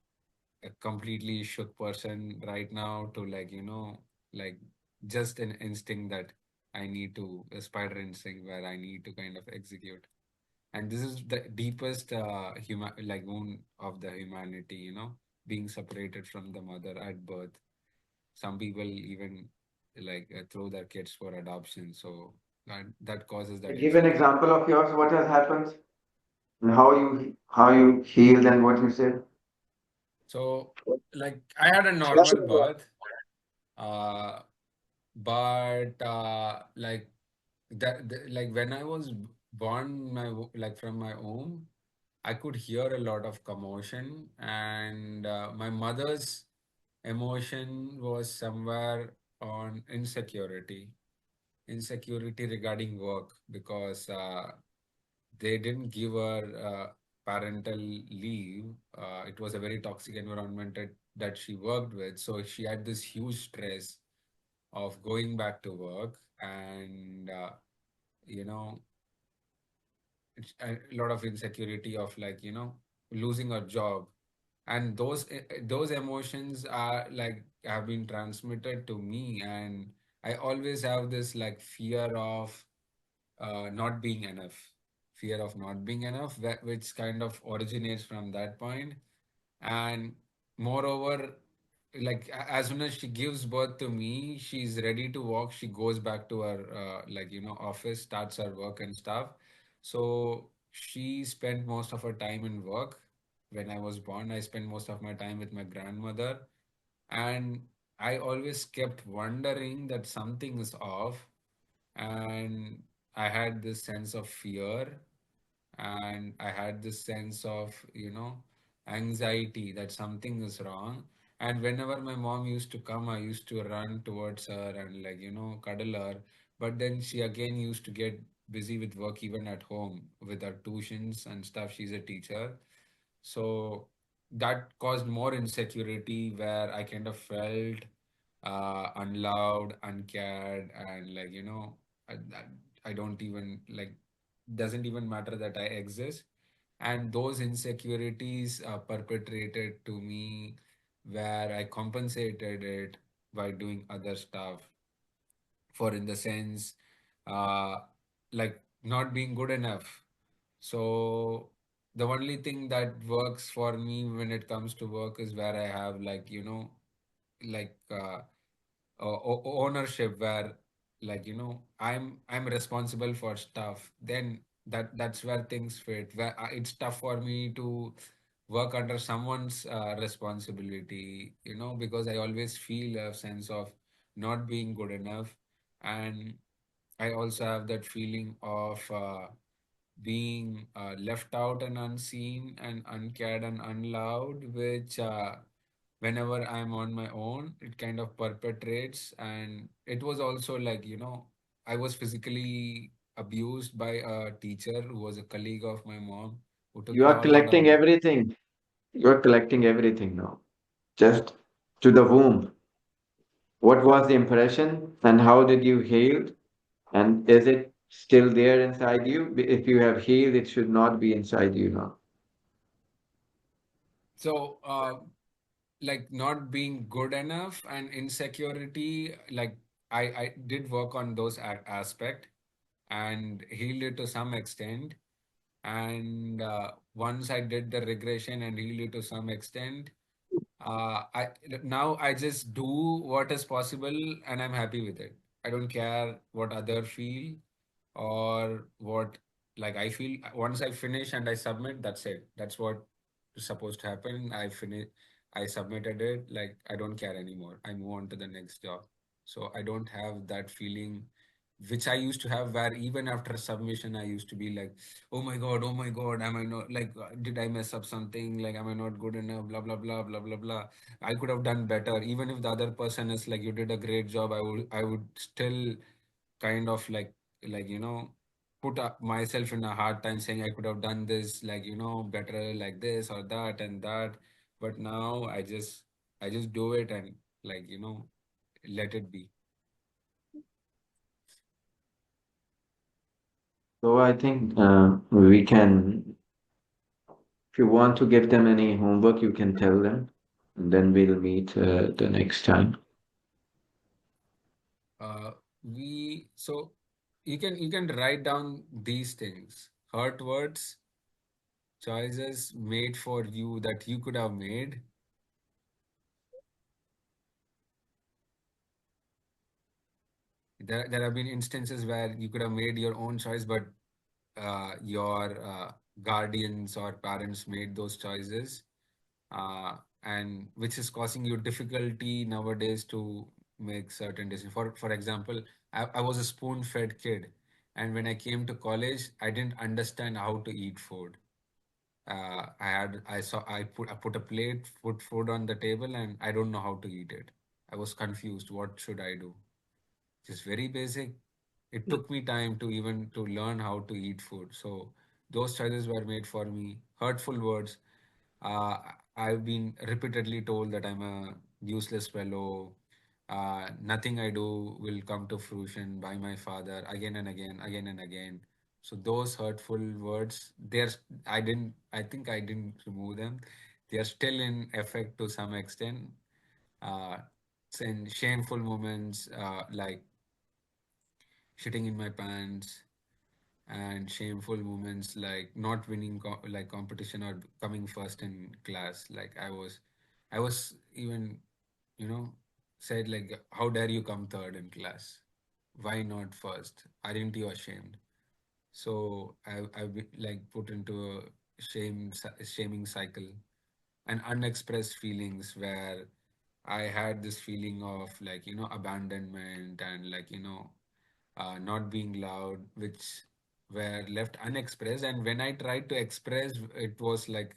a completely shook person right now to like, like just an instinct that I need to, a spider instinct where I need to kind of execute. And this is the deepest like wound of the humanity, being separated from the mother at birth. Some people even like throw their kids for adoption. So that causes that Give an insecurity. example of yours, what has happened and how you healed and what you said. So like I had a normal birth, uh, but like like when I was born, like from my womb, I could hear a lot of commotion, and my mother's emotion was somewhere on insecurity regarding work, because they didn't give her parental leave. It was a very toxic environment that she worked with, so she had this huge stress of going back to work. And you know it's a lot of insecurity of like, losing a job. And those emotions are like have been transmitted to me, and I always have this like not being enough fear of not being enough, which kind of originates from that point. And moreover, like as soon as she gives birth to me, she's ready to walk, she goes back to her like, office, starts her work and stuff. So she spent most of her time in work. When I was born, I spent most of my time with my grandmother. And I always kept wondering that something is off. And I had this sense of fear, and I had this sense of, anxiety that something is wrong. And whenever my mom used to come, I used to run towards her and like, cuddle her. But then she again used to get busy with work even at home with her tuitions and stuff. She's a teacher. So that caused more insecurity where I kind of felt unloved, uncared, and like, I don't even like, doesn't even matter that I exist. And those insecurities perpetrated to me, where I compensated it by doing other stuff. For in the sense, uh, like not being good enough. So the only thing that works for me when it comes to work is where I have like, like ownership, where like, I'm responsible for stuff. Then that's where things fit, where it's tough for me to work under someone's responsibility, because I always feel a sense of not being good enough. And I also have that feeling of being left out and unseen and uncared and unloved, which whenever I'm on my own, it kind of perpetrates. And it was also like, I was physically abused by a teacher who was a colleague of my mom, who took You a are lot of collecting my. everything. You are collecting everything now. Just to the womb. What was the impression and how did you heal? And is it still there inside you? If you have healed, it should not be inside you now. So, like not being good enough and insecurity, like I did work on those aspect and healed it to some extent. And once I did the regression and healed it to some extent, I now I just do what is possible, and I'm happy with it. I don't care what other feel or what, like I feel. Once I finish and I submit, that's it. That's what is supposed to happen. I submitted it. Like I don't care anymore. I move on to the next job. So I don't have that feeling which I used to have, where even after submission, I used to be like, oh my God, am I not like, did I mess up something? Like, am I not good enough? Blah, blah, blah, blah, blah, blah. I could have done better. Even if the other person is like, you did a great job, I would still kind of like, put myself in a hard time saying I could have done this, like, better, like this or that and that. But now I just do it and like, let it be. So I think we can, if you want to give them any homework, you can tell them, and then we'll meet the next time. uh we so you can write down these things: hurt words, choices made for you that you could have made. There have been instances where you could have made your own choice, but your guardians or parents made those choices, uh, and which is causing you difficulty nowadays to make certain decisions. For example, I was a spoon-fed kid, and when I came to college, I didn't understand how to eat food. I put a plate, put food on the table, and I don't know how to eat it. I was confused. What should I do? Just very basic. It took me time to even to learn how to eat food. So those choices were made for me. Hurtful words. Uh, I've been repeatedly told that I'm a useless fellow. Nothing I do will come to fruition by my father, again and again, again and again. So those hurtful words, I think I didn't remove them. They are still in effect to some extent. Uh, in shameful moments, like shitting in my pants, and shameful moments like not winning like competition or coming first in class. Like I was even, you know said like, how dare you come third in class? Why not first? Aren't you ashamed? So I've been like put into a shaming cycle, and unexpressed feelings where I had this feeling of like, abandonment and like, not being loud, which were left unexpressed. And when I tried to express, it was like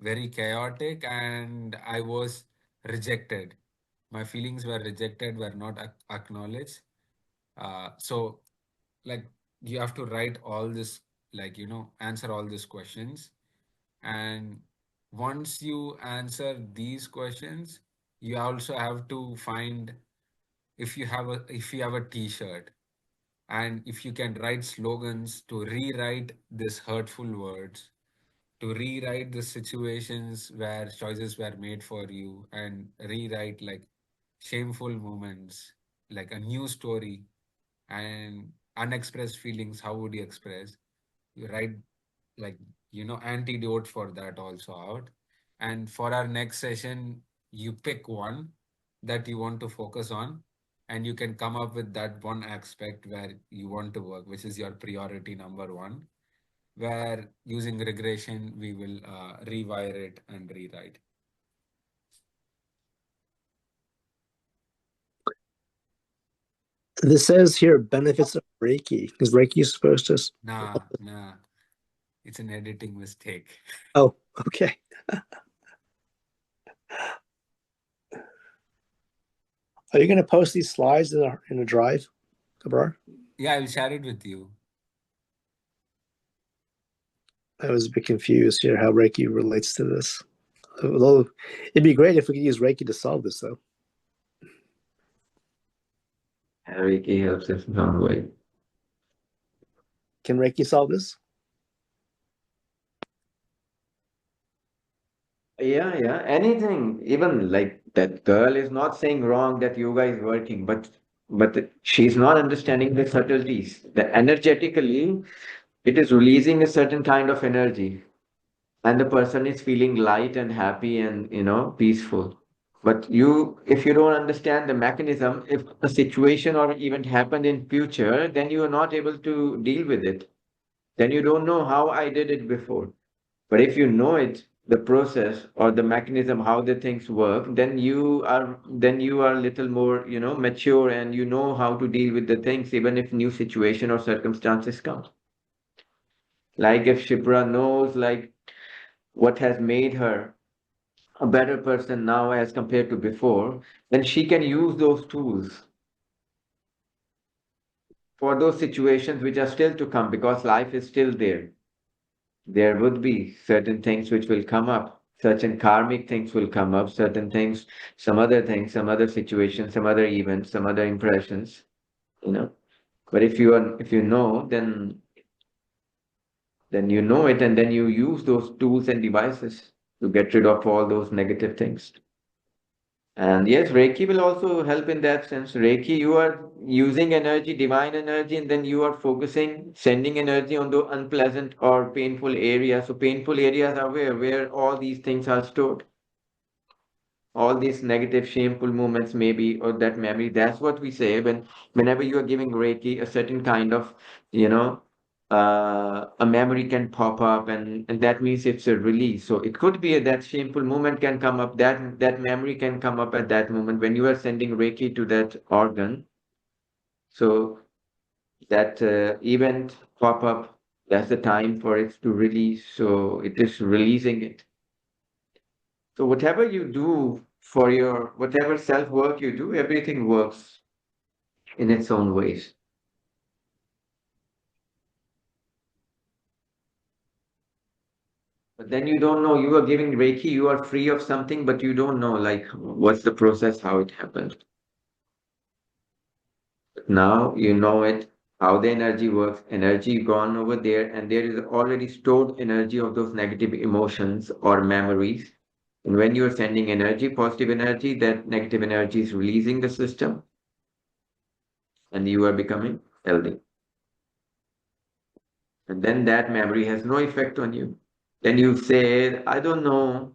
very chaotic and I was rejected. My feelings were rejected, were not acknowledged. So, like, you have to write all this, like, answer all these questions. And once you answer these questions, you also have to find, if you have a t-shirt, and if you can write slogans to rewrite these hurtful words, to rewrite the situations where choices were made for you, and rewrite like shameful moments, like a new story, and unexpressed feelings, how would you express? You write like, antidote for that also out. And for our next session, you pick one that you want to focus on, and you can come up with that one aspect where you want to work, which is your priority number one, where using regression we will rewire it and rewrite. This says here benefits of Reiki. Is Reiki supposed to? Nah, it's an editing mistake. Oh, okay. Are you going to post these slides in a drive, Kabrar? Yeah, I'll share it with you. I was a bit confused here how Reiki relates to this. Although it'd be great if we could use Reiki to solve this, though. Reiki helps us in some way. Can Reiki solve this? Yeah. Anything, even like that girl is not saying wrong that yoga is working, but she's not understanding the subtleties. The energetically, it is releasing a certain kind of energy, and the person is feeling light and happy and peaceful. But if you don't understand the mechanism, if a situation or event happened in future, then you are not able to deal with it. Then you don't know how I did it before. But if you know it, the process or the mechanism how the things work, then you are a little more, mature, and you know how to deal with the things even if new situation or circumstances come. Like if Shipra knows like what has made her a better person now as compared to before, then she can use those tools for those situations which are still to come, because life is still there. There would be certain things which will come up, certain karmic things will come up, certain things, some other situations, some other events, some other impressions, you know. But if you know, then you know it, and then you use those tools and devices to get rid of all those negative things. And yes, Reiki will also help in that sense. Reiki, you are using energy, divine energy, and then you are focusing, sending energy on the unpleasant or painful areas. So painful areas are where all these things are stored. All these negative, shameful moments, maybe, or that memory. That's what we say whenever you are giving Reiki, a certain kind of, you know, a memory can pop up, and that means it's a release. So it could be that shameful moment can come up, that memory can come up at that moment when you are sending Reiki to that organ. So that event pop up, that's the time for it to release. So it is releasing it. So whatever you do for your whatever self work you do, everything works in its own ways. But then you don't know you are giving Reiki, you are free of something, but you don't know like what's the process, how it happened. But now you know it, how the energy works, energy gone over there, and there is already stored energy of those negative emotions or memories. And when you are sending energy, positive energy, that negative energy is releasing the system, and you are becoming healthy. And then that memory has no effect on you. Then you say, I don't know,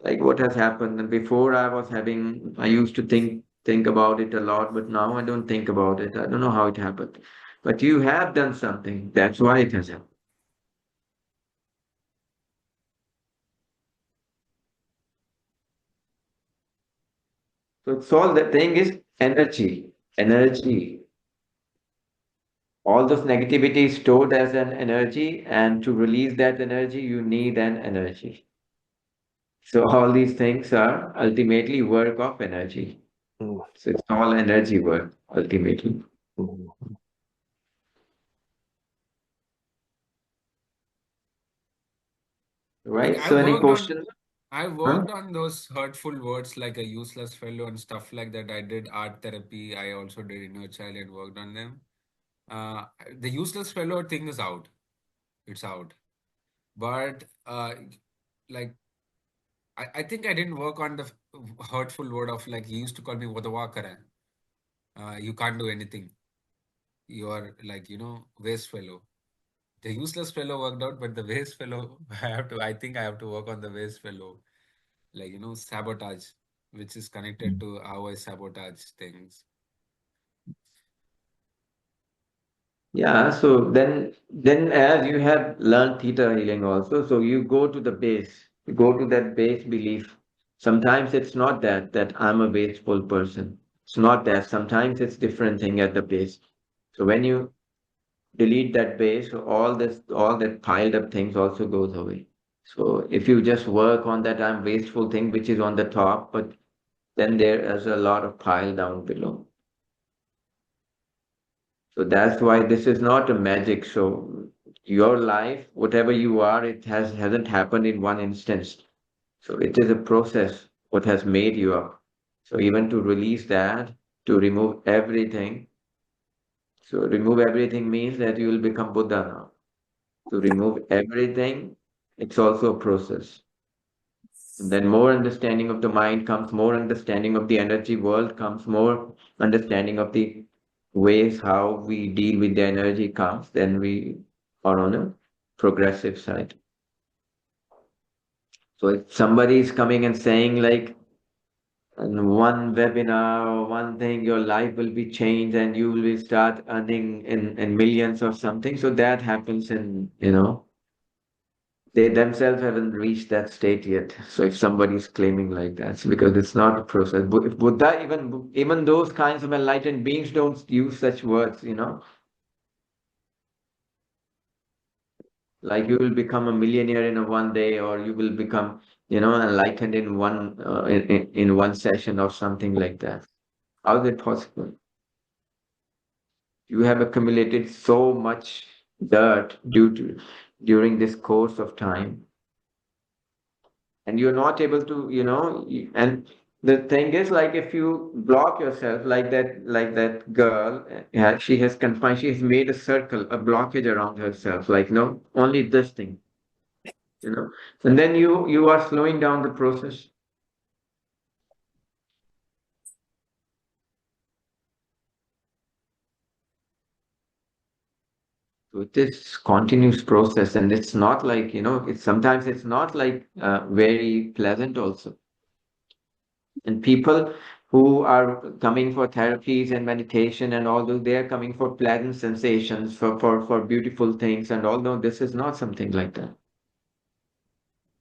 like what has happened. And before I used to think about it a lot, but now I don't think about it. I don't know how it happened. But you have done something. That's why it has happened. So it's all the thing is energy. Energy. All this negativity is stored as an energy, and to release that energy, you need an energy. So all these things are ultimately work of energy. Mm, So it's all energy work ultimately, mm, Like right? So any question? I Huh? worked on those hurtful words like a useless fellow and stuff like that. I did art therapy. I also did inner child and worked on them. Uh, the useless fellow thing is out. It's out. But like I think I didn't work on the hurtful word of like he used to call me Wadawakara. You can't do anything. You are like, waste fellow. The useless fellow worked out, but the waste fellow, I think I have to work on the waste fellow. Like, sabotage, which is connected to how I sabotage things. Yeah, so then as you have learned theta healing also, so you go to the base, you go to that base belief. Sometimes it's not that I'm a wasteful person. It's not that. Sometimes it's different thing at the base. So when you delete that base, so all that piled up things also goes away. So if you just work on that I'm wasteful thing which is on the top, but then there is a lot of pile down below. So that's why this is not a magic. So your life, whatever you are, it hasn't happened in one instance. So it is a process, what has made you up. So even to release that, to remove everything. So remove everything means that you will become Buddha now. To remove everything, it's also a process. And then more understanding of the mind comes, more understanding of the energy world comes, more understanding of the ways how we deal with the energy comes, then we are on a progressive side. So if somebody is coming and saying like in one webinar or one thing, your life will be changed and you will start earning in millions or something. So that happens in, They themselves haven't reached that state yet. So if somebody's claiming like that, it's because it's not a process. If Buddha, even those kinds of enlightened beings don't use such words, like you will become a millionaire in a one day, or you will become, enlightened in in one session or something like that. How is it possible? You have accumulated so much dirt during this course of time, and you're not able to, and the thing is, like, if you block yourself like that girl, she has confined, she has made a circle, a blockage around herself, like, no, only this thing, and then you are slowing down the process. So it is continuous process, and it's not like, it's sometimes it's not like very pleasant also. And people who are coming for therapies and meditation and all those, they are coming for pleasant sensations, for beautiful things. And although this is not something like that.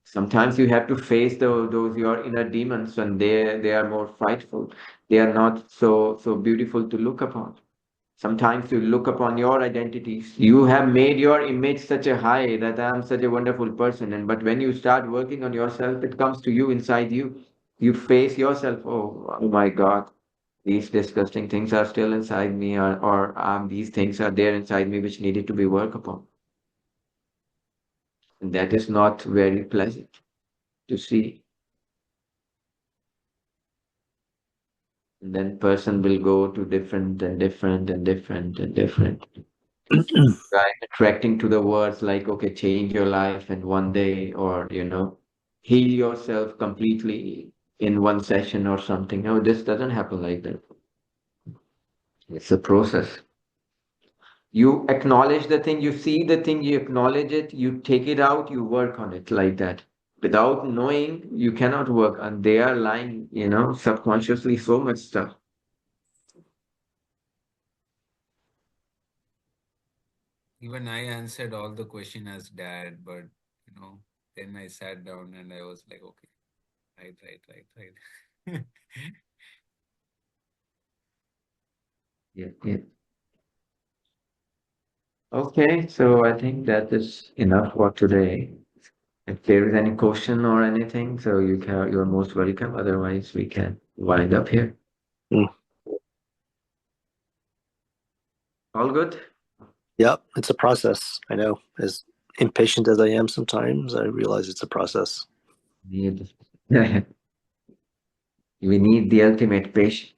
Sometimes you have to face those your inner demons, and they are more frightful. They are not so beautiful to look upon. Sometimes you look upon your identities. You have made your image such a high that I am such a wonderful person. And but when you start working on yourself, it comes to you inside you. You face yourself. Oh my God, these disgusting things are still inside me, or these things are there inside me which needed to be worked upon. And that is not very pleasant to see. And then person will go to different and different and different and different. Right, attracting to the words like, okay, change your life in one day, or, heal yourself completely in one session or something. No, this doesn't happen like that. It's a process. You acknowledge the thing, you see the thing, you acknowledge it, you take it out, you work on it like that. Without knowing, you cannot work. And they are lying, subconsciously so much stuff. Even I answered all the question as dad, but then I sat down and I was like, okay, right. Yeah, yeah. Okay, so I think that is enough for today. If there is any question or anything, so you're most welcome. Otherwise, we can wind up here. Mm. All good? Yeah, it's a process. I know. As impatient as I am sometimes, I realize it's a process. Need we need the ultimate patience.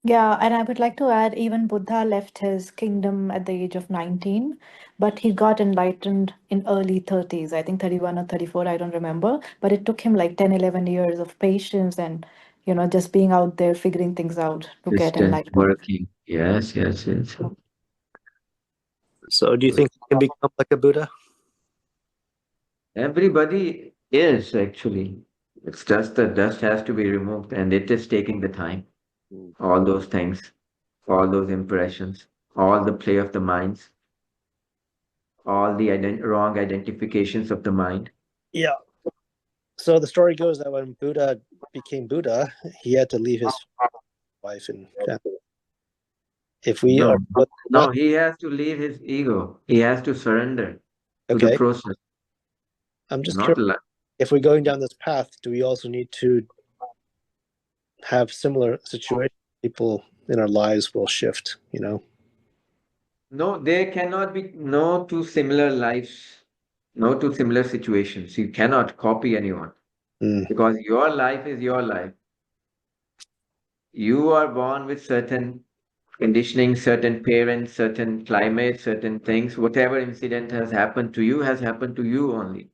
Yeah, and I would like to add, even Buddha left his kingdom at the age of 19, but he got enlightened in early 30s, I think 31 or 34, I don't remember. But it took him like 10, 11 years of patience and, just being out there figuring things out to get Persistent enlightened. working. Yes, yes, yes. So, do you think you can become like a Buddha? Everybody is actually. It's just the dust has to be removed, and it is taking the time. All those things, all those impressions, all the play of the minds, all the wrong identifications of the mind. Yeah. So the story goes that when Buddha became Buddha, he had to leave his wife and family. If we No, are no, not he has to leave his ego. He has to surrender to the okay, process. I'm just Not curious. like, If we're going down this path, do we also need to have similar situations? People in our lives will shift. no, there cannot be no two similar lives, no two similar situations. You cannot copy anyone Mm, because your life is your life. You are born with certain conditioning, certain parents, certain climate, certain things. Whatever incident has happened to you only.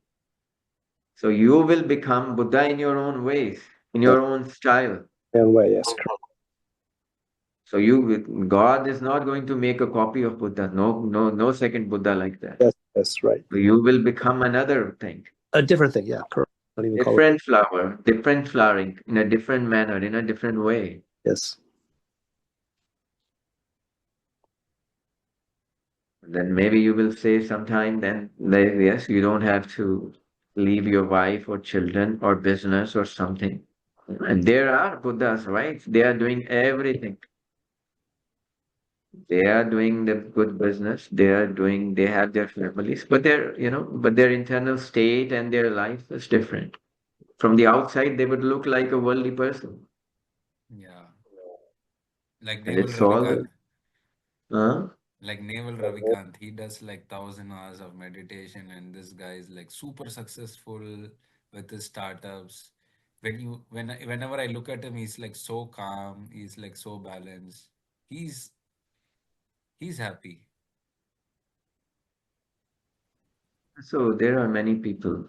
So you will become Buddha in your own ways, in yeah, your own style. in way, yes, correct. So God is not going to make a copy of Buddha. No, no, no second Buddha like that. Yes, yes, right. So you will become another thing. A different thing, yeah, correct. Don't even call it. Different flower, different flowering in a different manner, in a different way. Yes. Then maybe you will say sometime then, yes, you don't have to leave your wife or children or business or something. And there are Buddhas, right? They are doing everything. They are doing the good business. They have their families, but but their internal state and their life is different. From the outside, they would look like a worldly person. Yeah. Like And Naval it's all, Ravikant. uh, Like Naval Ravikant, he does like 1,000 hours of meditation, and this guy is like super successful with his startups. Whenever I look at him, he's like so calm. He's like so balanced. He's he's happy. so there are many people.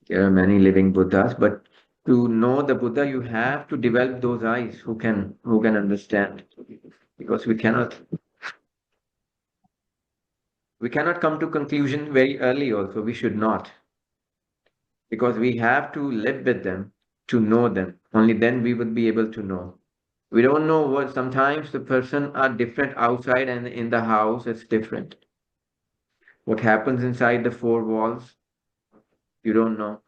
There are many living Buddhas, but to know the Buddha, you have to develop those eyes who can understand. Because we cannot come to conclusion very early also. We should not. Because we have to live with them to know them. Only then we would be able to know. We don't know what sometimes the person are different outside and in the house it's different. What happens inside the four walls, you don't know.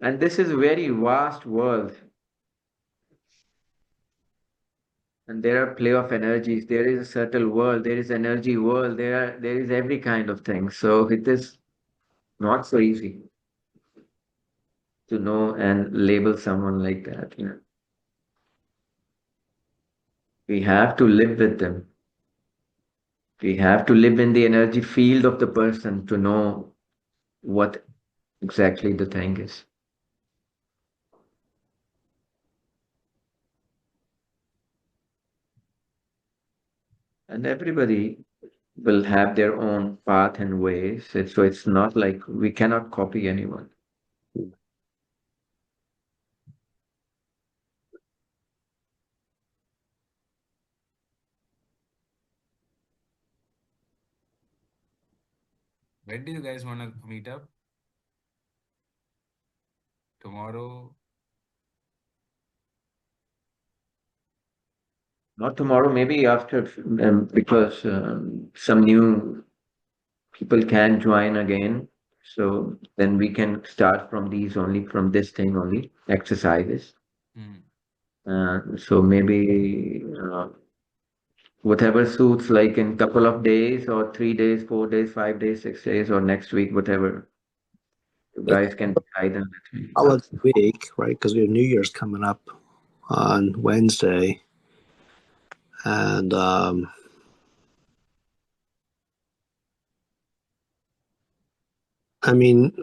And this is a very vast world. And there are play of energies. There is a subtle world. There is energy world. There is every kind of thing. So it is not so easy to know and label someone like that. We have to live with them. We have to live in the energy field of the person to know what exactly the thing is. And everybody will have their own path and ways. So it's not like we cannot copy anyone. When do you guys want to meet up? Tomorrow? Not tomorrow, maybe after, because some new people can join again. So then we can start from this thing only, exercises. Hmm. So maybe whatever suits, like in couple of days or 3 days, 4 days, 5 days, 6 days, or next week, whatever you Let's guys can decide and let me call know. it a week, right? Because we have New Year's coming up on Wednesday, and I mean,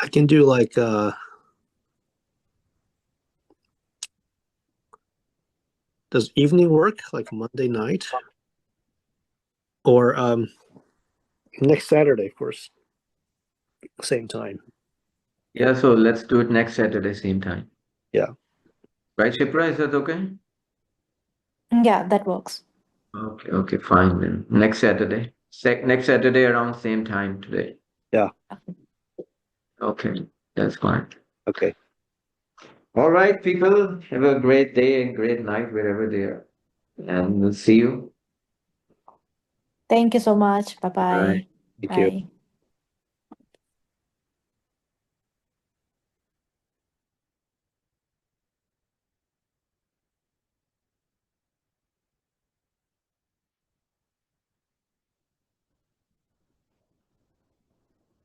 I can do like does evening work, like Monday night, or next Saturday, of course, same time. Yeah, so let's do it next Saturday, same time. Yeah. Right, Shipra, is that okay? Yeah, that works. Okay, okay, fine then. Next Saturday. Next Saturday around same time today. Yeah. Okay, that's fine. Okay. All right, people, have a great day and great night wherever they are. And we'll see you. Thank you so much. Bye Bye. bye. Thank you. Bye.